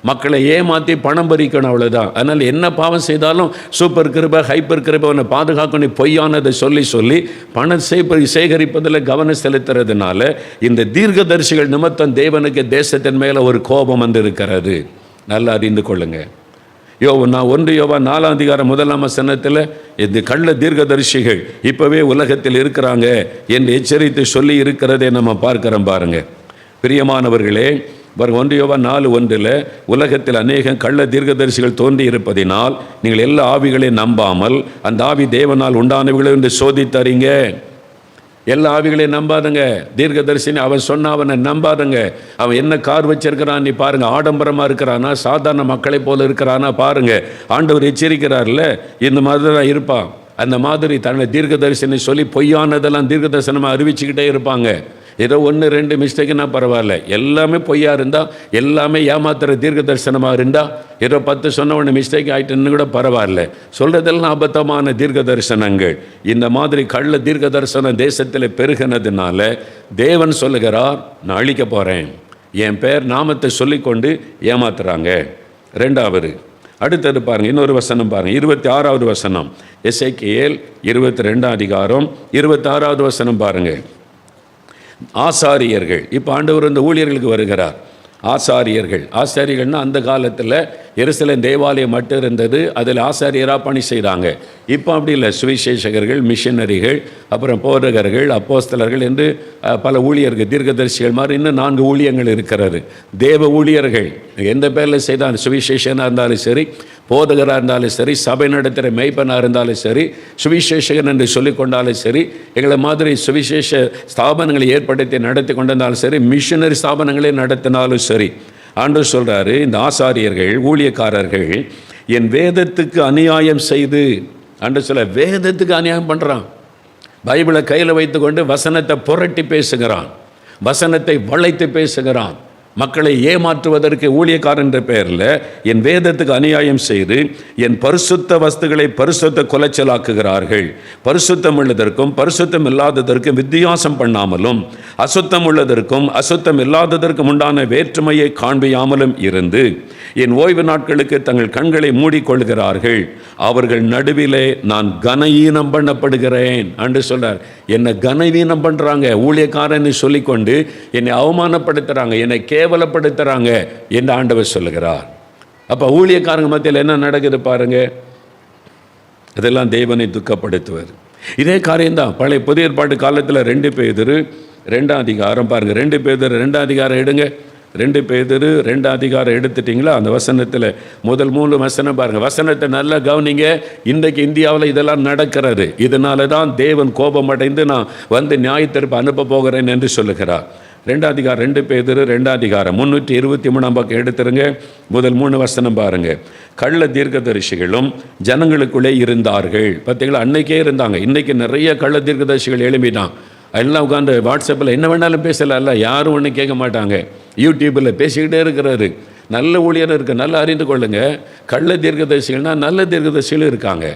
மக்களை ஏமாற்றி பணம் பறிக்கணும், அவ்வளோதான். அதனால் என்ன பாவம் செய்தாலும் சூப்பர் கிருபை, ஹைப்பர் கிருபை அவனை பாதுகாக்கணும் பொய்யானதை சொல்லி சொல்லி பணம் சேகரிப்பதில் கவனம் செலுத்துறதுனால இந்த தீர்க்கதரிசிகள் நிமித்தம் தேவனுக்கு தேசத்தின் மேலே ஒரு கோபம் வந்து இருக்கிறது. நல்லா அறிந்து கொள்ளுங்க. நான் 1 யோவான் 4 அதிகாரம் 1 வசனத்தில் இந்த கள்ள தீர்க்கதரிசிகள் இப்போவே உலகத்தில் இருக்கிறாங்க என்று எச்சரித்து சொல்லி இருக்கிறதை நம்ம பார்க்கிறோம். பாருங்க பிரியமானவர்களே, 1 யோவான் 4:1 உலகத்தில் அநேக கள்ள தீர்க்கதரிசிகள் தோன்றி இருப்பதினால் நீங்கள் எல்லா ஆவிகளையும் நம்பாமல் அந்த ஆவி தேவனால் உண்டானவர்களோ என்று சோதித்தறிங்க. எல்லா ஆவிகளையும் நம்பாதுங்க. தீர்க்கதரிசினி அவன் சொன்ன அவனை நம்பாதுங்க. அவன் என்ன கார் வச்சிருக்கிறான் நீ பாருங்க, ஆடம்பரமாக இருக்கிறானா, சாதாரண மக்களை போல இருக்கிறானா பாருங்க. ஆண்டவர் எச்சரிக்கிறார்ல, இந்த மாதிரி தான் இருப்பான். அந்த மாதிரி தன்னை தீர்க்கதரிசனை சொல்லி பொய்யானதெல்லாம் தீர்க்க தரிசனமாக அறிவிச்சுக்கிட்டே இருப்பாங்க. ஏதோ 1-2 மிஸ்டேக்குன்னா பரவாயில்ல, எல்லாமே பொய்யா இருந்தால், எல்லாமே ஏமாத்துற தீர்க்க தரிசனமாக இருந்தால், ஏதோ 10 சொன்ன ஒன்று மிஸ்டேக் ஆகிட்டுன்னு கூட பரவாயில்ல. சொல்கிறதெல்லாம் அபத்தமான தீர்க்க தரிசனங்கள். இந்த மாதிரி கள்ள தீர்க்க தரிசனம் தேசத்தில் பெருகினதுனால தேவன் சொல்லுகிறார், நான் அழிக்க போகிறேன். என் பேர் நாமத்தை சொல்லிக்கொண்டு ஏமாத்துறாங்க. 2வது அடுத்தது பாருங்கள், இன்னொரு வசனம் பாருங்கள், 26வது வசனம், எசேக்கியேல் 22 அதிகாரம் 26வது வசனம் பாருங்கள். ஆசாரியர்கள், இப்போ ஆண்டவர் இந்த ஊழியர்களுக்கு வருகிறார். ஆசாரியர்கள்னா அந்த காலத்தில் எருசலேம் தேவாலயம் மட்டும் இருந்தது, அதில் ஆசாரியராக பணி செய்தாங்க. இப்போ அப்படி இல்லை. சுவிசேஷகர்கள், மிஷனரிகள், அப்புறம் போதகர்கள், அப்போஸ்தலர்கள் என்று பல ஊழியர்கள், தீர்க்கதரிசிகள் மாதிரி இன்னும் 4 ஊழியங்கள் இருக்கிறது. தேவ ஊழியர்கள் எந்த பேரில் செய்தாலும், சுவிசேஷனாக இருந்தாலும் சரி, போதகராக இருந்தாலும் சரி, சபை நடத்துகிற மேய்ப்பனாக இருந்தாலும் சரி, சுவிசேஷகன் என்று சொல்லிக்கொண்டாலும் சரி, எங்களை மாதிரி சுவிசேஷ ஸ்தாபனங்களை ஏற்படுத்தி நடத்தி கொண்டிருந்தாலும் சரி, மிஷனரி ஸ்தாபனங்களே நடத்தினாலும் சரி, ஆண்டவர் சொல்கிறாரு, இந்த ஆசாரியர்கள், ஊழியக்காரர்கள் என் வேதத்துக்கு அநியாயம் செய்து, ஆண்டவர் சொல்ல வேதத்துக்கு அநியாயம் பண்ணுறான். பைபிளை கையில் வைத்துக்கொண்டு வசனத்தை புரட்டி பேசுகிறான், வசனத்தை வளைத்து பேசுகிறான். மக்களை ஏமாற்றுவதற்கு ஊழியக்காரன் என்ற பெயரில் என் வேதத்துக்கு அநியாயம் செய்து என் பரிசுத்த வஸ்துக்களை பரிசுத்த குலைச்சலாக்குகிறார்கள். பரிசுத்தம் உள்ளதற்கும் பரிசுத்தம் இல்லாததற்கும் வித்தியாசம் பண்ணாமலும், அசுத்தம் உள்ளதற்கும் அசுத்தம் இல்லாததற்கும் உண்டான வேற்றுமையை காண்பியாமலும் இருந்து என் ஓய்வு நாட்களுக்கு தங்கள் கண்களை மூடிக்கொள்கிறார்கள். அவர்கள் நடுவிலே நான் கனஈனம் பண்ணப்படுகிறேன் என்று சொல்றார். என்னை கனவீனம் பண்ணுறாங்க, ஊழியக்காரன்னு சொல்லிக்கொண்டு என்னை அவமானப்படுத்துகிறாங்க, என்னை கேவலப்படுத்துகிறாங்க என்று ஆண்டவர் சொல்லுகிறார். அப்போ ஊழியக்காரங்க மத்தியில் என்ன நடக்குது பாருங்க, அதெல்லாம் தேவனை துக்கப்படுத்துவது. இதே காரியம்தான் பழைய புதிய ஏற்பாட்டு காலத்தில் 2 பேதுரு 2 அதிகாரம் பாருங்கள். 2 பேதுரு 2 அதிகாரம் எடுங்க. 2 பேதுரு 2 அதிகாரம் எடுத்துட்டிங்களா? அந்த வசனத்தில் முதல் 3 வசனம் பாருங்கள். வசனத்தை நல்லா கவனிங்க. இன்றைக்கு இந்தியாவில் இதெல்லாம் நடக்கிறது. இதனால தான் தேவன் கோபமடைந்து நான் வந்து நியாயத்தீர்ப்பு அனுப்ப போகிறேன் என்று சொல்லுகிறார். 2 அதிகாரம் 2 பேதுரு 2 அதிகாரம் 323 பக்கம் எடுத்துருங்க. முதல் 3 வசனம் பாருங்க. கள்ள தீர்க்கதரிசிகளும் ஜனங்களுக்குள்ளே இருந்தார்கள். பார்த்தீங்களா, அன்னைக்கே இருந்தாங்க. இன்றைக்கி நிறைய கள்ள தீர்க்கதரிசிகள் எழும்பிட்டான். எல்லாம் உட்காந்து வாட்ஸ்அப்பில் என்ன வேணாலும் பேசல, யாரும் ஒன்றும் கேட்க மாட்டாங்க. யூடியூப்பில் பேசிக்கிட்டே இருக்கிறாரு. நல்ல ஊழியர் இருக்குது, நல்லா அறிந்து கொள்ளுங்க. கள்ள தீர்க்கதரிசிகள்னால் நல்ல தீர்க்கதரிசிகளும் இருக்காங்க,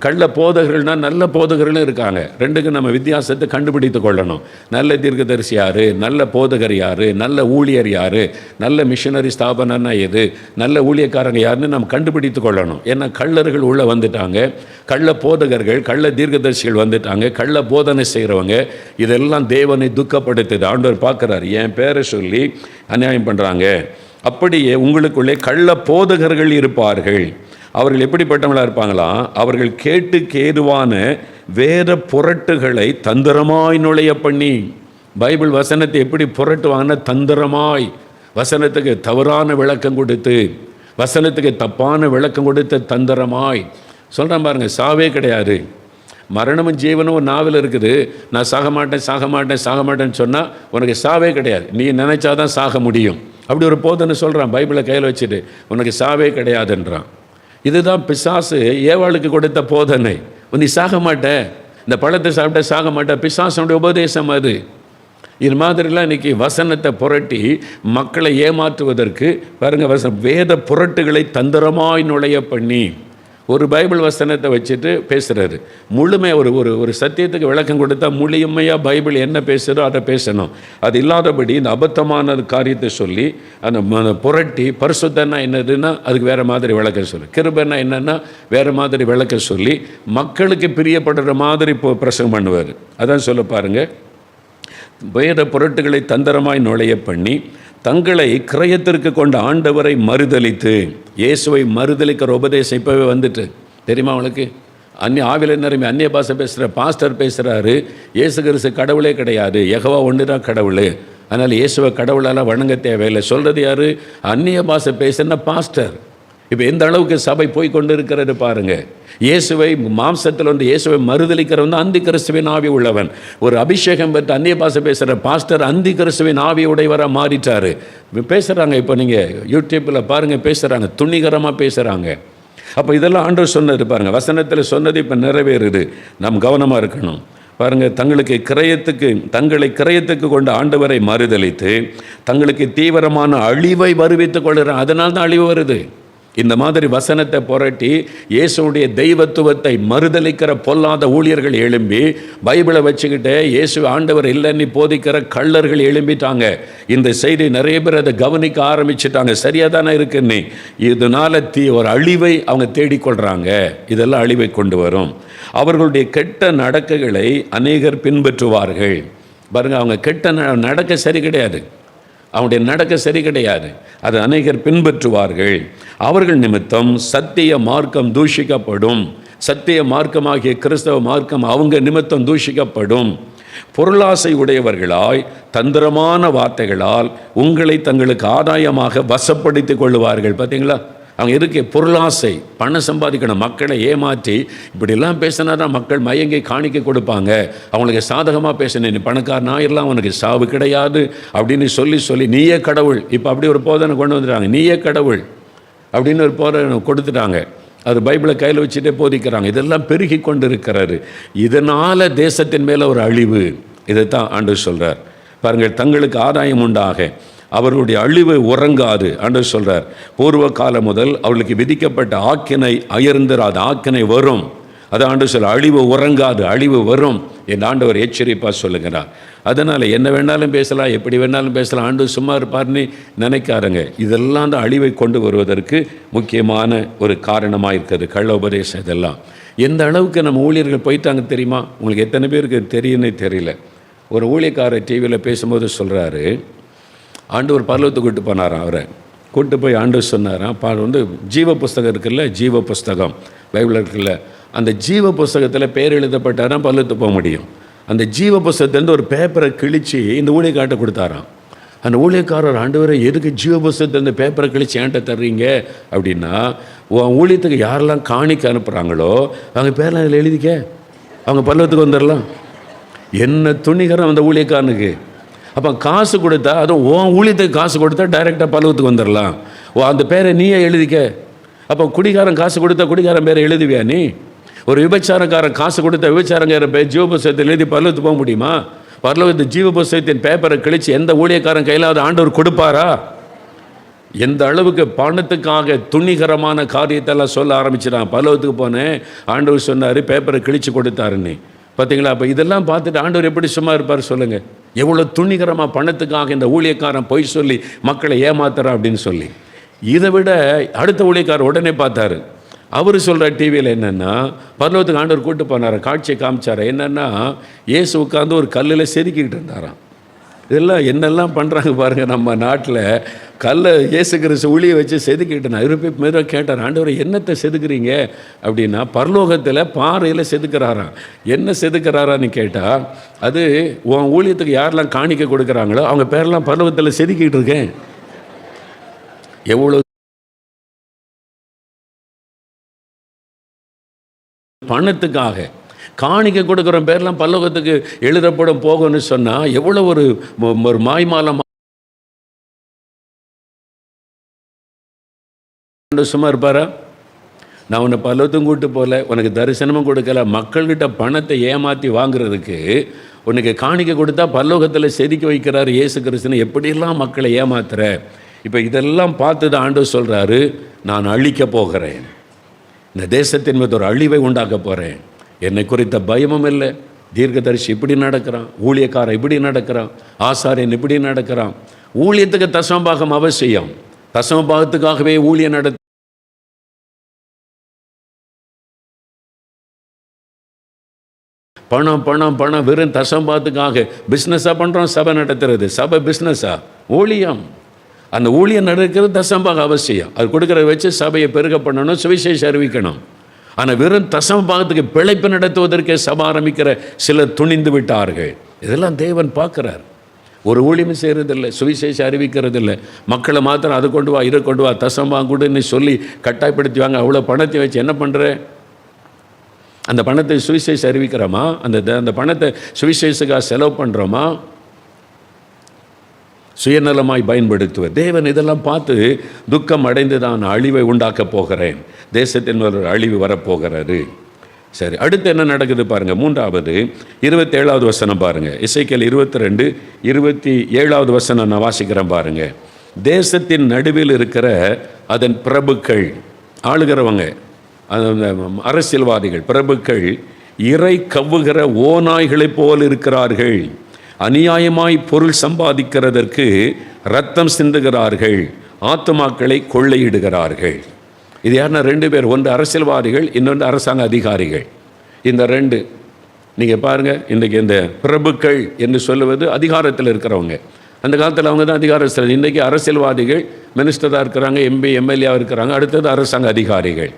கள்ள போதகர்கள்னால் நல்ல போதகர்களும் இருக்காங்க. ரெண்டுக்கும் நம்ம வித்தியாசத்தை கண்டுபிடித்து கொள்ளணும். நல்ல தீர்க்கதரிசி யார், நல்ல போதகர் யார், நல்ல ஊழியர் யார், நல்ல மிஷனரி ஸ்தாபனம்னா எது, நல்ல ஊழியக்காரங்க யாருன்னு நம்ம கண்டுபிடித்து கொள்ளணும். ஏன்னா கள்ளர்கள் உள்ளே வந்துட்டாங்க, கள்ள போதகர்கள், கள்ள தீர்க்கதரிசிகள் வந்துட்டாங்க, கள்ள போதனை செய்கிறவங்க. இதெல்லாம் தேவனை துக்கப்படுத்துது. ஆண்டவர் பார்க்குறாரு, என் பேரை சொல்லி அநியாயம் பண்ணுறாங்க. அப்படியே உங்களுக்குள்ளே கள்ள போதகர்கள் இருப்பார்கள். அவர்கள் எப்படிப்பட்டவங்களாக இருப்பாங்களாம்? அவர்கள் கேட்டுக்கு ஏதுவான வேத புரட்டுகளை தந்திரமாய் நுழைய பண்ணி, பைபிள் வசனத்தை எப்படி புரட்டுவாங்கன்னா தந்திரமாய், வசனத்துக்கு தவறான விளக்கம் கொடுத்து, வசனத்துக்கு தப்பான விளக்கம் கொடுத்த தந்திரமாய் சொல்கிறேன் பாருங்க. சாவே கிடையாது, மரணமும் ஜீவனும் ஒரு நாவில் இருக்குது. நான் சாக மாட்டேன் சாக மாட்டேன் சாக மாட்டேன்னு சொன்னால் உனக்கு சாவே கிடையாது. நீ நினைச்சாதான் சாக முடியும். அப்படி ஒரு போதனை சொல்கிறான், பைபிளை கையில் வச்சுட்டு உனக்கு சாவே கிடையாதுன்றான். இதுதான் பிசாசு ஏவாளுக்கு கொடுத்த போதனை. நீ சாக மாட்டேன், இந்த பழத்தை சாப்பிட்ட சாக மாட்டேன், பிசாசனுடைய உபதேசம் அது. இது மாதிரிலாம் இன்றைக்கி வசனத்தை புரட்டி மக்களை ஏமாற்றுவதற்கு பாருங்கள், வேத புரட்டுகளை தந்திரமாய் நுழைய பண்ணி ஒரு பைபிள் வசனத்தை வச்சுட்டு பேசுகிறாரு. முழுமையாக ஒரு சத்தியத்துக்கு விளக்கம் கொடுத்தா முழுமையாக பைபிள் என்ன பேசுகிறோ அதை பேசணும். அது இல்லாதபடி இந்த அபத்தமான காரியத்தை சொல்லி அந்த புரட்டி பரிசுத்தன்னா என்னதுன்னா அதுக்கு வேறு மாதிரி விளக்க சொல்லி, கிருபைன்னா என்னென்னா வேறு மாதிரி விளக்க சொல்லி மக்களுக்கு பிரியப்படுற மாதிரி இப்போ பிரசங்கம் பண்ணுவார். அதான் சொல்ல பாருங்கள், வேத பொருட்களை தந்திரமாய் நுழைய பண்ணி தங்களை கிரயத்திற்கு கொண்ட ஆண்டவரை மறுதலித்து, இயேசுவை மறுதலிக்கிற உபதேசம் இப்போவே வந்துட்டு தெரியுமா அவளுக்கு? ஆவில நிரம்பி அந்நிய பாஷை பேசுகிற பாஸ்டர் பேசுகிறாரு, இயேசு கிறிஸ்து கடவுளே கிடையாது, யெகோவா ஒன்று தான் கடவுள், அதனால் இயேசுவை கடவுளால் வணங்க தேவையில்லை. சொல்கிறது யார்? அந்நிய பாஷை பேசுன பாஸ்டர். இப்போ எந்த அளவுக்கு சபை போய் கொண்டு இருக்கிறது பாருங்கள். இயேசுவை மாம்சத்தில் வந்து இயேசுவை மறுதலிக்கிறவன் தான் அந்தி கிறிஸ்துவின் ஆவி உள்ளவன். ஒரு அபிஷேகம் பெற்று அந்நிய பாஷை பேசுகிற பாஸ்டர் அந்தி கிறிஸ்துவின் ஆவி உடையவராக மாறிட்டார். பேசுகிறாங்க, இப்போ நீங்கள் யூடியூப்பில் பாருங்கள், பேசுகிறாங்க, துணிகரமாக பேசுகிறாங்க. அப்போ இதெல்லாம் ஆண்டவர் சொன்னது பாருங்கள், வசனத்தில் சொன்னது இப்போ நிறைவேறுது. நாம் கவனமாக இருக்கணும். பாருங்கள், தங்களை கிரயத்துக்கு கொண்ட ஆண்டவரை மறுதலித்து தங்களுக்கு தீவிரமான அழிவை வருவித்துக் கொள்கிறான். அதனால தான் அழிவு வருது. இந்த மாதிரி வசனத்தை புரட்டி இயேசுடைய தெய்வத்துவத்தை மறுதலிக்கிற பொல்லாத ஊழியர்கள் எழும்பி, பைபிளை வச்சுக்கிட்டு இயேசு ஆண்டவர் இல்லைன்னு போதிக்கிற கள்ளர்கள் எழும்பிட்டாங்க. இந்த செய்தி நிறைய பேர் அதை கவனிக்க ஆரம்பிச்சுட்டாங்க. சரியாக தானே இருக்குன்னு. இதனால ஒரு அழிவை அவங்க தேடிக்கொள்கிறாங்க. இதெல்லாம் அழிவை கொண்டு வரும். அவர்களுடைய கெட்ட நடக்கைகளை அநேகர் பின்பற்றுவார்கள். பாருங்க, அவங்க கெட்ட நடக்க சரி கிடையாது, அவனுடைய நடக்க சரி கிடையாது, அது அநேகர் பின்பற்றுவார்கள். அவர்கள் நிமித்தம் சத்திய மார்க்கம் தூஷிக்கப்படும். சத்திய மார்க்கமாகிய கிறிஸ்தவ மார்க்கம் அவங்க நிமித்தம் தூஷிக்கப்படும். பொருளாசை உடையவர்களாய் தந்திரமான வார்த்தைகளால் உங்களை தங்களுக்கு ஆதாயமாக வசப்படுத்திக் கொள்ளுவார்கள். பார்த்தீங்களா, அவங்க இருக்க பொருளாசை, பணம் சம்பாதிக்கணும், மக்களை ஏமாற்றி இப்படிலாம் பேசினா தான் மக்கள் மயங்கி காணிக்க கொடுப்பாங்க. அவங்களுக்கு சாதகமாக பேசினேன், நீ பணக்காரன் ஆயிரலாம், அவனுக்கு சாவு கிடையாது அப்படின்னு சொல்லி நீயே கடவுள். இப்போ அப்படி ஒரு போதனை கொண்டு வந்துட்டாங்க, நீயே கடவுள் அப்படின்னு ஒரு போதனை கொடுத்துட்டாங்க. அது பைபிளை கையில் வச்சுட்டே போதிக்கிறாங்க. இதெல்லாம் பெருகி கொண்டு இருக்கிறாரு. இதனால் தேசத்தின் மேலே ஒரு அழிவு. இதைத்தான் ஆண்டவர் சொல்கிறார். பாருங்கள், தங்களுக்கு ஆதாயம் உண்டாக அவர்களுடைய அழிவு உறங்காது. ஆண்டவர் சொல்கிறார், பூர்வ காலம் முதல் அவர்களுக்கு விதிக்கப்பட்ட ஆக்கினை அயர்ந்திராது, ஆக்கினை வரும். அது ஆண்டவர் சொல்ல, அழிவு உறங்காது, அழிவு வரும் என் ஆண்டவர் எச்சரிப்பாக சொல்லுகிறார். அதனால் என்ன வேணாலும் பேசலாம், எப்படி வேணாலும் பேசலாம், ஆண்டவர் சும்மா இருப்பார்னு நினைக்காருங்க. இதெல்லாம் தான் அழிவை கொண்டு வருவதற்கு முக்கியமான ஒரு காரணமாக இருக்கிறது, கள்ள உபதேசம். இதெல்லாம் எந்த அளவுக்கு நம்ம ஊழியர்கள் போயிட்டாங்க தெரியுமா? உங்களுக்கு எத்தனை பேருக்கு தெரியும்னே தெரியல. ஒரு ஊழியக்காரர் டிவியில் பேசும்போது சொல்கிறாரு, ஆண்டவர் பரலோகத்துக்கு கூட்டு போனாராம். அவரை கூட்டு போய் ஆண்டவர் சொன்னாராம், ஜீவ புஸ்தகம் இருக்குல்ல, ஜீவ புஸ்தகம் பைபிள் இருக்குல்ல, அந்த ஜீவ புஸ்தகத்தில் பேர் எழுதப்பட்டாராம் பரலோகத்துக்கு போக முடியும். அந்த ஜீவ புஸ்தகத்துலேருந்து ஒரு பேப்பரை கிழித்து இந்த ஊழியக்கார்ட்ட கொடுத்தாராம். அந்த ஊழியக்காரர், ஆண்டவரை எதுக்கு ஜீவ புஸ்தகத்துலேருந்து பேப்பரை கிழிச்சு ஏன்ட்ட தர்றீங்க அப்படின்னா, உன் ஊழியத்துக்கு யாரெல்லாம் காணிக்க அனுப்புகிறாங்களோ அவங்க பேரெலாம் அதில் எழுதிக்க, அவங்க பரலோகத்துக்கு வந்துடலாம். என்ன துணிகரம் அந்த ஊழியக்காரனுக்கு. அப்போ காசு கொடுத்தா, அதுவும் உன் ஊழியத்துக்கு காசு கொடுத்தா டைரெக்டாக பரலோகத்துக்கு வந்துடலாம். அந்த பேரை நீயே எழுதிக்க. அப்போ குடிகாரன் காசு கொடுத்தா குடிகாரன் பேரை எழுதுவியா நீ? ஒரு விபச்சாரக்காரன் காசு கொடுத்தா விபச்சாரங்கிற பேர் ஜீவ புஸ்தகத்தில் எழுதி பரலோகத்துக்கு போக முடியுமா? பரலோகத்து ஜீவ புஸ்தகத்தின் பேப்பரை கிழிச்சு எந்த ஊழியக்காரன் கையிலாவது ஆண்டவர் கொடுப்பாரா? எந்த அளவுக்கு பணத்துக்காக துணிகரமான காரியத்தெல்லாம் சொல்ல ஆரம்பிச்சிடான். பரலோகத்துக்கு போனேன், ஆண்டவர் சொன்னார் பேப்பரை கிழிச்சு கொடுத்தாருன்னு. பார்த்தீங்களா? அப்போ இதெல்லாம் பார்த்துட்டு ஆண்டவர் எப்படி சும்மா இருப்பார் சொல்லுங்கள்? எவ்வளோ துணிகரமாக பணத்துக்காக இந்த ஊழியக்காரன் பொய் சொல்லி மக்களை ஏமாத்துறான் அப்படின்னு சொல்லி. இதை விட அடுத்த ஊழியக்காரர் உடனே பார்த்தாரு. அவர் சொல்கிற டிவியில் என்னென்னா, பரலோகத்துக்கு ஆண்டவர் கூட்டு போனார், காட்சியை காமிச்சார். என்னென்னா, இயேசு உட்காந்து ஒரு கல்லில் செதுக்கிக்கிட்டு இருந்தாராம். இதெல்லாம் என்னெல்லாம் பண்ணுறாங்க பாருங்கள் நம்ம நாட்டில். கல்லை இயேசு கிறிஸ்து ஊழியை வச்சு செதுக்கிட்டு நான் இருப்பி மெதுவாக கேட்டார், ஆண்டவர் என்னத்தை செதுக்குறீங்க அப்படின்னா, பரலோகத்தில் பாறையில் செதுக்கிறாராம். என்ன செதுக்கிறாரான்னு கேட்டால், அது உன் ஊழியத்துக்கு யாரெல்லாம் காணிக்க கொடுக்குறாங்களோ அவங்க பேரெல்லாம் பரலோகத்தில் செதுக்கிட்டு இருக்கேன். எவ்வளோ பணத்துக்காக காணிக்கை கொடுக்குற பேர்லாம் பரலோகத்துக்கு எழுதப்படும் போகணும்னு சொன்னால் எவ்வளோ ஒரு மாய்மாலம் சும்மா இருப்பாரா? நான் உன்னை பலத்தும் கூட்டு போகல, உனக்கு தரிசனமும் கொடுக்கல, மக்கள்கிட்ட பணத்தை ஏமாற்றி வாங்குறதுக்கு உனக்கு காணிக்கை கொடுத்தா பரலோகத்தில் செதுக்கி வைக்கிறார் இயேசு கிறிஸ்துன்னு. எப்படியெல்லாம் மக்களை ஏமாத்துற. இப்போ இதெல்லாம் பார்த்து தான் ஆண்டவர் சொல்கிறாரு, நான் அழிக்க போகிறேன், இந்த தேசத்தின் மீது ஒரு அழிவை உண்டாக்க போகிறேன். என்னை குறித்த பயமும் இல்லை. தீர்க்கதரிசி இப்படி நடக்கிறான், ஊழியக்காரன் இப்படி நடக்கிறான், ஆசாரியன் இப்படி நடக்கிறான். ஊழியத்துக்கு தசமபாகம் அவசியம். தசமபாகத்துக்காகவே ஊழியம் நடத்த பணம் பணம் பணம் வெறும் தசம்பாத்துக்காக பிஸ்னஸாக பண்ணுறோம். சபை நடத்துறது சபை பிஸ்னஸா? ஊழியம். அந்த ஊழியம் நடக்கிறது தசம்பாக அவசியம். அது கொடுக்கறத வச்சு சபையை பெருக பண்ணணும், சுவிசேஷம் அறிவிக்கணும். ஆனால் வெறும் தசம்பாகத்துக்கு பிழைப்பு நடத்துவதற்கே சபை ஆரம்பிக்கிற சிலர் துணிந்து விட்டார்கள். இதெல்லாம் தேவன் பார்க்குறார். ஒரு ஊழியமும் செய்கிறதில்லை, சுவிசேஷம் அறிவிக்கிறதில்லை. மக்களை மாத்திரம் அதை கொண்டு வா, இதை கொண்டு வா, தசம்பாகம் கொடுன்னு சொல்லி கட்டாயப்படுத்துவாங்க. அவ்வளோ பணத்தை வச்சு என்ன பண்ணுற? அந்த பணத்தை சுவிசேஷம் அறிவிக்கிறோமா? அந்த பணத்தை சுவிசேஷத்துக்காக செலவு பண்ணுறோமா? சுயநலமாய் பயன்படுத்துவது. தேவன் இதெல்லாம் பார்த்து துக்கம் அடைந்து தான் அழிவை உண்டாக்க போகிறேன், தேசத்தின் ஒரு அழிவு வரப்போகிறாரு. சரி, அடுத்து என்ன நடக்குது பாருங்கள். 3வது 27வது வசனம் பாருங்கள். எசேக்கியேல் 22:27வது வசனம் நான் வாசிக்கிறேன் பாருங்கள். தேசத்தின் நடுவில் இருக்கிற அதன் பிரபுக்கள், ஆளுகிறவங்க, அரசியல்வாதிகள், பிரபுக்கள் இறை கவ்வுகிற ஓநாய்களைப் போல் இருக்கிறார்கள். அநியாயமாய் பொருள் சம்பாதிக்கிறதற்கு இரத்தம் சிந்துகிறார்கள், ஆத்துமாக்களை கொள்ளையிடுகிறார்கள். இது யாருன்னா 2 பேர். ஒன்று அரசியல்வாதிகள், இன்னொன்று அரசாங்க அதிகாரிகள். இந்த 2 நீங்கள் பாருங்கள். இன்றைக்கி இந்த பிரபுக்கள் என்று சொல்லுவது அதிகாரத்தில் இருக்கிறவங்க. அந்த காலத்தில் அவங்க தான் அதிகாரத்தில். இன்றைக்கி அரசியல்வாதிகள் மினிஸ்டராக இருக்கிறாங்க, எம்பி எம்எல்ஏவாக இருக்கிறாங்க. அடுத்தது அரசாங்க அதிகாரிகள்.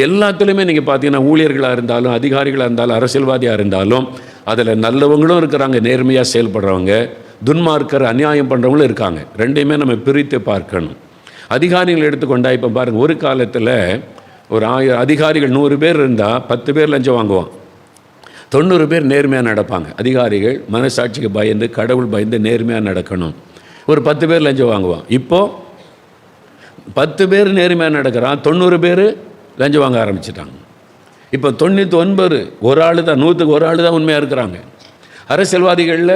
எல்லாத்துலேயுமே நீங்கள் பார்த்தீங்கன்னா ஊழியர்களாக இருந்தாலும், அதிகாரிகளாக இருந்தாலும், அரசியல்வாதியாக இருந்தாலும், அதில் நல்லவங்களும் இருக்கிறாங்க, நேர்மையாக செயல்படுறவங்க, துன்மார்க்கர் அநியாயம் பண்ணுறவங்களும் இருக்காங்க. ரெண்டையுமே நம்ம பிரித்து பார்க்கணும். அதிகாரிகள் எடுத்துக்கொண்டா இப்போ பாருங்கள், ஒரு காலத்தில் ஒரு அதிகாரிகள் 100 பேர் இருந்தால் 10 பேர் லஞ்சம் வாங்குவான், 90 பேர் நேர்மையாக நடப்பாங்க. அதிகாரிகள் மனசாட்சிக்கு பயந்து, கடவுள் பயந்து நேர்மையாக நடக்கணும். ஒரு 10 பேர் லஞ்சம் வாங்குவான். இப்போது 10 பேர் நேர்மையாக நடக்கிறான், 90 பேர் லஞ்சம் வாங்க ஆரம்பிச்சிட்டாங்க. இப்போ 99 ஒரு ஆள் தான், 100க்கு ஒரு ஆள் தான் உண்மையாக இருக்கிறாங்க. அரசியல்வாதிகளில்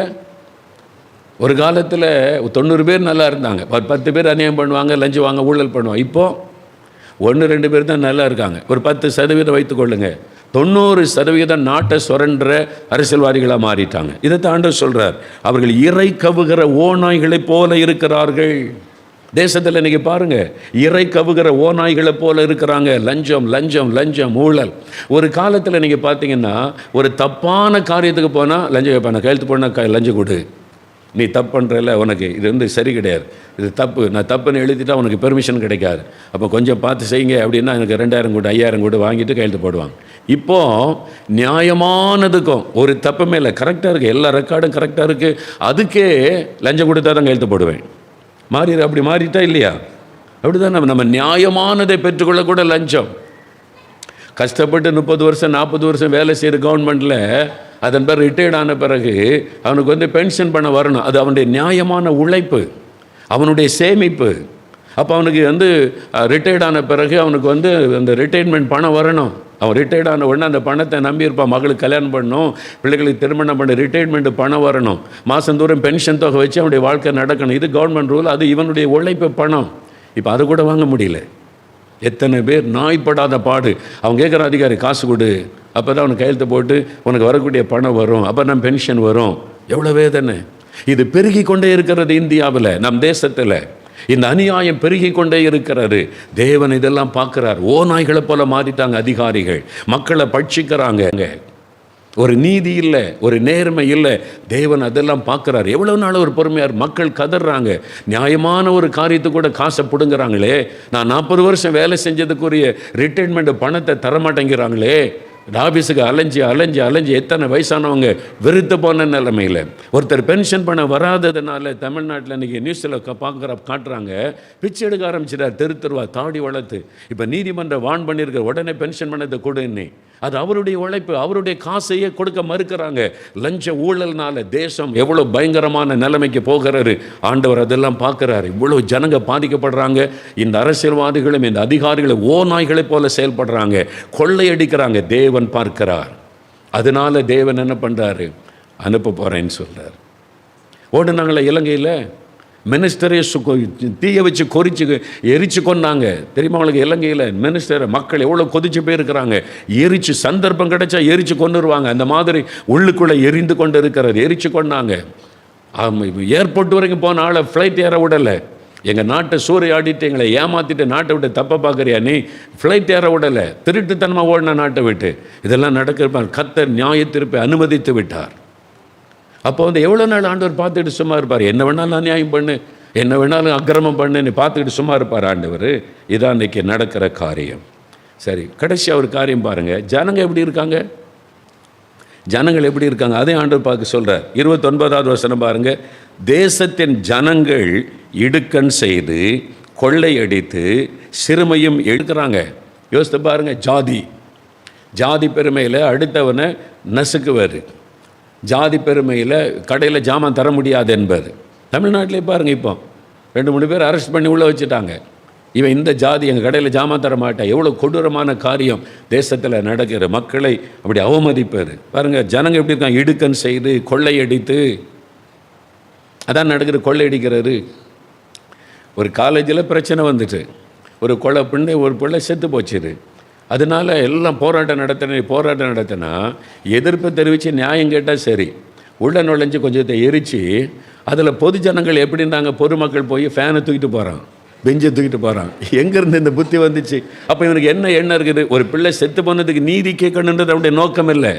ஒரு காலத்தில் 90 பேர் நல்லா இருந்தாங்க, 10 பேர் அநியாயம் பண்ணுவாங்க, லஞ்சம் வாங்க, ஊழல் பண்ணுவாங்க. இப்போது 1-2 பேர் தான் நல்லா இருக்காங்க. ஒரு 10% வைத்துக்கொள்ளுங்க, 90% நாட்டை சுரண்ட அரசியல்வாதிகளாக மாறிட்டாங்க. இதை தாண்ட சொல்கிறார், அவர்கள் இறை கவுகிற ஓநாய்களைப் போல இருக்கிறார்கள். தேசத்தில் இன்றைக்கி பாருங்கள், இறை கவுகிற ஓநாய்களை போல இருக்கிறாங்க. லஞ்சம் லஞ்சம் லஞ்சம், ஊழல். ஒரு காலத்தில் நீங்கள் பார்த்தீங்கன்னா ஒரு தப்பான காரியத்துக்கு போனால் லஞ்சம் வைப்பான, கையெழுத்து போனால் லஞ்சம் கொடு, நீ தப்பு பண்ணுறல, உனக்கு இது வந்து சரி கிடையாது, இது தப்பு, நான் தப்புன்னு எழுதிட்டா உனக்கு பெர்மிஷன் கிடைக்காது, அப்போ கொஞ்சம் பார்த்து செய்யுங்க அப்படின்னா எனக்கு 2000 கொடு 5000 கொடு வாங்கிட்டு கையெழுத்து போடுவாங்க. இப்போது நியாயமானதுக்கும் ஒரு தப்புமே இல்லை, கரெக்டாக இருக்குது, எல்லா ரெக்கார்டும் கரெக்டாக இருக்குது, அதுக்கே லஞ்சம் கொடுத்தா தான் கையெழுத்து போடுவேன். அப்படி மாறிட்டா இல்லையா? அப்படி தான் நம்ம நியாயமானதை பெற்றுக்கொள்ள கூட லஞ்சம். கஷ்டப்பட்டு 30 வருஷம் 40 வருஷம் வேலை செய்கிற கவர்மெண்ட்டில் அதன் பிறகு ரிட்டையர்ட் ஆன பிறகு அவனுக்கு வந்து பென்ஷன் பண்ண வரணும். அது அவனுடைய நியாயமான உழைப்பு, அவனுடைய சேமிப்பு. அப்போ அவனுக்கு வந்து ரிட்டையர்ட் ஆன பிறகு அவனுக்கு வந்து அந்த ரிட்டையர்மெண்ட் பணம் வரணும். அவன் ரிட்டையர்ட் ஆன உடனே அந்த பணத்தை நம்பியிருப்பான், மகளுக்கு கல்யாணம் பண்ணணும், பிள்ளைகளுக்கு திருமணம் பண்ண, ரிட்டையர்மெண்ட் பணம் வரணும், மாதந்தோறும் பென்ஷன் தொகை வச்சு அவனுடைய வாழ்க்கை நடக்கணும். இது கவர்மெண்ட் ரூல், அது இவனுடைய உழைப்பு பணம். இப்போ அது கூட வாங்க முடியல. எத்தனை பேர் நாய்ப்படாத பாடு. அவன் கேட்குற அதிகாரி காசு கொடு, அப்போ தான் அவனுக்கு கையெழுத்து போட்டு உனக்கு வரக்கூடிய பணம் வரும், அப்போ தான் பென்ஷன் வரும். எவ்வளோ வேதனை! இது பெருகி கொண்டே இருக்கிறது இந்தியாவில், நம் தேசத்தில் இந்த அநியாயம் பெருகி கொண்டே இருக்கிறது. தேவன் இதெல்லாம் பார்க்குறார். ஓநாய்களை போல மாறிட்டாங்க அதிகாரிகள், மக்களை பட்சிக்கிறாங்க. ஒரு நீதி இல்லை, ஒரு நேர்மை இல்லை. தேவன் அதெல்லாம் பார்க்குறாரு. எவ்வளோ நாள் ஒரு பொறுமையார், மக்கள் கதறாங்க. நியாயமான ஒரு காரியத்துக்கு கூட காசை பிடுங்குறாங்களே. நான் 40 வருஷம் வேலை செஞ்சதுக்குரிய ரிட்டைர்மெண்ட் பணத்தை தரமாட்டேங்கிறாங்களே. ஆஃபீஸுக்கு அலைஞ்சி அலைஞ்சி அலைஞ்சி எத்தனை வயசானவங்க வெறுத்து போன நிலைமையில். ஒருத்தர் பென்ஷன் பண்ண வராததுனால தமிழ்நாட்டில் இன்றைக்கி நியூஸில் காட்டுறாங்க, பிச்சை எடுக்க ஆரம்பிச்சிட்டார், தெருவா தாடி வளர்த்து. இப்போ நீதிமன்றம் வான் பண்ணியிருக்க, உடனே பென்ஷன் பண்ணதை கொடுன்னு. அது அவருடைய உழைப்பு, அவருடைய காசையே கொடுக்க மறுக்கிறாங்க. லஞ்ச ஊழல்னால தேசம் எவ்வளோ பயங்கரமான நிலைமைக்கு போகிறாரு. ஆண்டவர் அதெல்லாம் பார்க்குறாரு. இவ்வளோ ஜனங்க பாதிக்கப்படுறாங்க. இந்த அரசியல்வாதிகளும் இந்த அதிகாரிகளும் ஓநாய்களைப் போல செயல்படுறாங்க, கொள்ளையடிக்கிறாங்க. தேவன் பார்க்கிறார். அதனால தேவன் என்ன பண்ணுறாரு? அனுப்ப போகிறேன்னு சொல்கிறார். ஓடுனாங்களே இலங்கையில், மினிஸ்டரே தீயை வச்சு எரிச்சு கொண்டாங்க. தெரியுமா அவங்களுக்கு? இலங்கையில் மினிஸ்டர் மக்கள் எவ்வளோ கொதிச்சு போயிருக்கிறாங்க. எரிச்சு சந்தர்ப்பம் கிடைச்சா எரிச்சு கொண்டுருவாங்க. அந்த மாதிரி உள்ளுக்குள்ளே எரிந்து கொண்டு இருக்கிறார். எரிச்சு கொண்டாங்க. ஏர்போர்ட் வரைக்கும் போன ஆளை ஃப்ளைட் ஏற விடலை. எங்கள் நாட்டை சூறையாடிட்டு எங்களை ஏமாற்றிட்டு நாட்டை விட்டு தப்ப பார்க்குறியா நீ? ஃப்ளைட் ஏற விடலை. திருட்டுத்தனமாக ஓடின நாட்டை விட்டு. இதெல்லாம் நடக்கிறப்பார். கர்த்தர் நியாயத்தீர்ப்பை அனுமதித்து விட்டார். அப்போ எவ்வளோ நாள் ஆண்டவர் பார்த்துக்கிட்டு சும்மா இருப்பார்? என்ன வேணாலும் நான் நியாயம் பண்ணு, என்ன வேணாலும் அக்கிரமம் பண்ணுன்னு பார்த்துக்கிட்டு சும்மா இருப்பார் ஆண்டவர்? இதான் இன்றைக்கி நடக்கிற காரியம். சரி, கடைசியாக ஒரு காரியம் பாருங்கள். ஜனங்க எப்படி இருக்காங்க? ஜனங்கள் எப்படி இருக்காங்க? அதே ஆண்டவர் பார்க்க சொல்கிறார். 29வது வசனம் பாருங்கள். தேசத்தின் ஜனங்கள் இடுக்கண் செய்து கொள்ளையடித்து சிறுமையும் எடுக்கிறாங்க. யோசித்து பாருங்கள். ஜாதி பெருமையில் அடுத்தவனை நசுக்குவார். ஜாதி பெருமையில் கடையில் ஜாமான் தர முடியாது என்பது. தமிழ்நாட்டிலே பாருங்கள், இப்போ 2-3 பேர் அரெஸ்ட் பண்ணி உள்ளே வச்சுட்டாங்க. இவன் இந்த ஜாதி எங்கள் கடையில் ஜாமான் தர மாட்டான். எவ்வளோ கொடூரமான காரியம் தேசத்தில் நடக்கிற. மக்களை அப்படி அவமதிப்பது பாருங்கள். ஜனங்கள் எப்படி இருக்காங்க? இடுக்கண் செய்து கொள்ளையடித்து. அதான் நடக்கிற, கொள்ளையடிக்கிறாரு. ஒரு காலேஜில் பிரச்சனை வந்துட்டு ஒரு ஒரு பிள்ளை செத்து போச்சுது. அதனால எல்லாம் போராட்டம் நடத்தினா எதிர்ப்பு தெரிவித்து நியாயம் கேட்டால் சரி, உள்ள நுழைஞ்சு கொஞ்சத்தை எரித்து அதில் பொது ஜனங்கள் எப்படின்னாங்க, பொதுமக்கள் போய் ஃபேனை தூக்கிட்டு போகிறான், பெஞ்சை தூக்கிட்டு போகிறான். எங்கேருந்து இந்த புத்தி வந்துச்சு? அப்போ இவனுக்கு என்ன எண்ணம் இருக்குது? ஒரு பிள்ளை செத்து போனதுக்கு நீதி கேட்கணுன்றது அவனுடைய நோக்கம் இல்லை.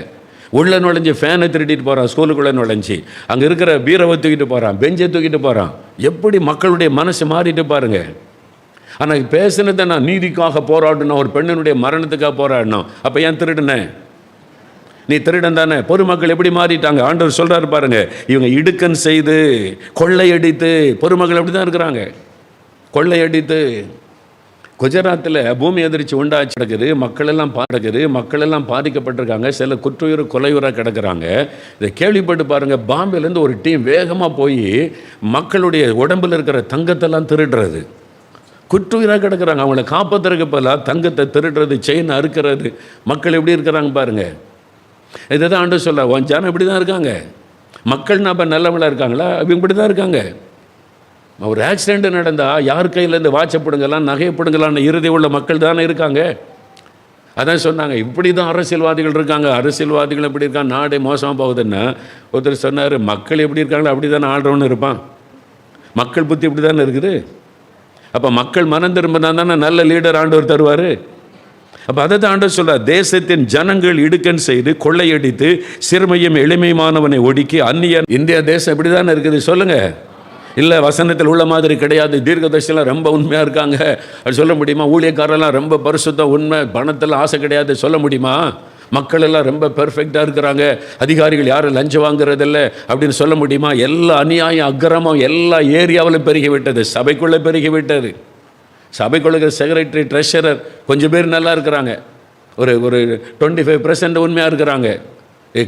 உள்ள நுழைஞ்சி ஃபேனை திருட்டிட்டு போகிறான், ஸ்கூலுக்குள்ளே நுழைஞ்சி அங்கே இருக்கிற பீரவை தூக்கிட்டு போகிறான், பெஞ்சை தூக்கிட்டு போகிறான். எப்படி மக்களுடைய மனசு மாறிட்டு பாருங்கள். ஆனால் பேசுனதை நான் நீதிக்காக போராடணும், ஒரு பெண்ணினுடைய மரணத்துக்காக போராடணும். அப்போ ஏன் திருடுனேன்? நீ திருடன் தானே. பொதுமக்கள் எப்படி மாறிட்டாங்க? ஆண்டவர் சொல்கிறாரு பாருங்க. இவங்க இடுக்கண் செய்து கொள்ளையடித்து, பொதுமக்கள் அப்படி தான் இருக்கிறாங்க, கொள்ளையடித்து. குஜராத்தில் பூமி எதிர்ச்சி உண்டாச்சு கிடக்குது, மக்கள் எல்லாம் பாதிக்கப்பட்டிருக்காங்க. சில குற்றுயிர் கொலையுறாக கிடக்கிறாங்க. இதை கேள்விப்பட்டு பாருங்கள். பாம்பேலேருந்து ஒரு டீம் வேகமாக போய் மக்களுடைய உடம்பில் இருக்கிற தங்கத்தெல்லாம் திருடுறது. குற்றுயிராக கிடக்கிறாங்க. அவங்கள காப்பாற்றுறதுக்கு பதிலாக தங்கத்தை திருடுறது, செயின் அறுக்கிறது. மக்கள் எப்படி இருக்கிறாங்க பாருங்கள். இதை தான் ஆண்டு சொல்ல, உன் ஜனம் இப்படி தான் இருக்காங்க. மக்கள் நம்ம நல்லவங்களாக இருக்காங்களா? அவங்க இப்படி தான் இருக்காங்க. ஒரு ஆக்சிடெண்ட் நடந்தால் யார் கையிலேருந்து வாட்சை பிடுங்கலாம், நகையை பிடுங்கலான்னு இறுதி உள்ள மக்கள் தானே இருக்காங்க. அதான் சொன்னாங்க, இப்படி தான் அரசியல்வாதிகள் இருக்காங்க. அரசியல்வாதிகள் எப்படி இருக்காங்க, நாடே மோசமாக போகுதுன்னா ஒருத்தர் சொன்னார், மக்கள் எப்படி இருக்காங்களோ அப்படி தானே ஆடுறவன்னு இருப்பான். மக்கள் புத்தி இப்படி தானே இருக்குது. அப்போ மக்கள் மனம் திரும்பினா தானே நல்ல லீடர் ஆண்டவர் தருவார். அப்போ அதை தான் ஆண்டவர் சொல்கிறார். தேசத்தின் ஜனங்கள் இடுக்கண் செய்து கொள்ளையடித்து சிறுமையும் எளிமையானவனை ஒடுக்கி அந்நியன். இந்தியா தேசம் இப்படி தானே இருக்குது சொல்லுங்கள். இல்லை வசனத்தில் உள்ள மாதிரி கிடையாது. தீர்க்கதரிசிலாம் ரொம்ப உண்மையாக இருக்காங்க அது சொல்ல முடியுமா? ஊழியக்காரெல்லாம் ரொம்ப பரிசுத்தம், உண்மை, பணத்தில் ஆசை கிடையாது சொல்ல முடியுமா? மக்கள் எல்லாம் ரொம்ப பெர்ஃபெக்டாக இருக்கிறாங்க, அதிகாரிகள் யாரும் லஞ்சம் வாங்குறதில்லை அப்படின்னு சொல்ல முடியுமா? எல்லா அநியாயம் அக்கிரமம் எல்லா ஏரியாவிலும் பெருகிவிட்டது, சபைக்குள்ளே பெருகிவிட்டது. சபைக்குள்ள செக்ரட்டரி, ட்ரெஷரர் கொஞ்சம் பேர் நல்லா இருக்கிறாங்க, ஒரு 25% உண்மையாக இருக்கிறாங்க.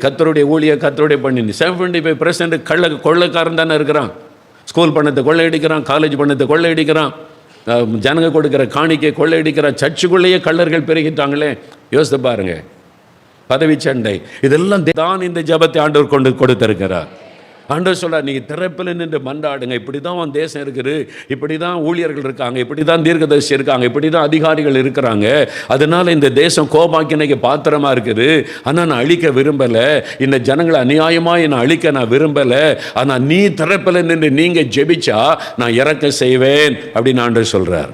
கர்த்தருடைய கர்த்தருடைய பண்ணி 75% கொள்ளைக்காரன் தானே இருக்கிறான். ஸ்கூல் பணத்தை கொள்ளையடிக்கிறான், காலேஜ் பணத்தை கொள்ளையடிக்கிறான், ஜனங்க கொடுக்குற காணிக்கை கொள்ளையடிக்கிறான். சர்ச்சுக்குள்ளேயே கள்ளர்கள் பெருகிட்டாங்களே, யோசித்து பாருங்க. பதவி சண்டை, இதெல்லாம் தான் இந்த ஜபத்தை ஆண்டவர் கொண்டு கொடுத்திருக்கிறார். ஆண்டவர் சொல்றார், நீங்கள் திறப்பில் நின்று மன்றாடுங்க. இப்படி தான் உன் தேசம் இருக்குது, இப்படி தான் ஊழியர்கள் இருக்காங்க, இப்படி தான் தீர்க்கதரிசி இருக்காங்க, இப்படி தான் அதிகாரிகள் இருக்கிறாங்க. அதனால் இந்த தேசம் கோபாக்கினைக்கு பாத்திரமாக இருக்குது. ஆனால் நான் அழிக்க விரும்பலை, இந்த ஜனங்களை அநியாயமாக நான் அழிக்க நான் விரும்பலை. ஆனால் நீ திறப்பில் நின்று நீங்கள் ஜெபிச்சா நான் இறக்க செய்வேன் அப்படின்னு ஆண்டவர் சொல்கிறார்.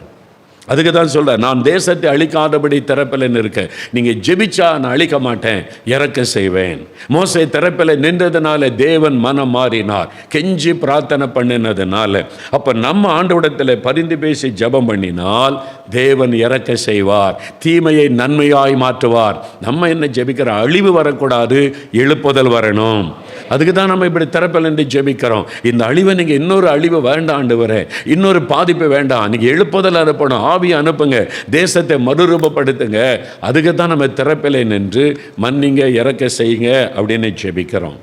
அதுக்கு தான் சொல்கிறேன், நான் தேசத்தை அழிக்காதபடி திறப்பில் இருக்கேன். நீங்கள் ஜெபிச்சா நான் அழிக்க மாட்டேன், இறக்க செய்வேன். மோசே திறப்பில் நின்றதுனால தேவன் மனம் மாறினார், கெஞ்சி பிரார்த்தனை பண்ணினதுனால. அப்போ நம்ம ஆண்டவரிடத்தில் பரிந்து பேசி ஜெபம் பண்ணினால் தேவன் இறக்க செய்வார், தீமையை நன்மையாய் மாற்றுவார். நம்ம என்ன ஜெபிக்கிற, அழிவு வரக்கூடாது, எழுப்புதல் வரணும். அதுக்கு தான் நம்ம இப்படி திறப்பில் நின்று ஜெபிக்கிறோம். இந்த அழிவை நீங்கள் இன்னொரு அழிவு வேண்டாம் ஆண்டவரே, இன்னொரு பாதிப்பு வேண்டாம், நீங்கள் எழுப்புதல் அனுப்பணும், ஆவியை அனுப்புங்க, தேசத்தை மறுரூபப்படுத்துங்க. அதுக்கு தான் நம்ம திறப்பிலை நின்று மன்னிங்க, இறக்க செய்யுங்க அப்படின்னு ஜெபிக்கிறோம்.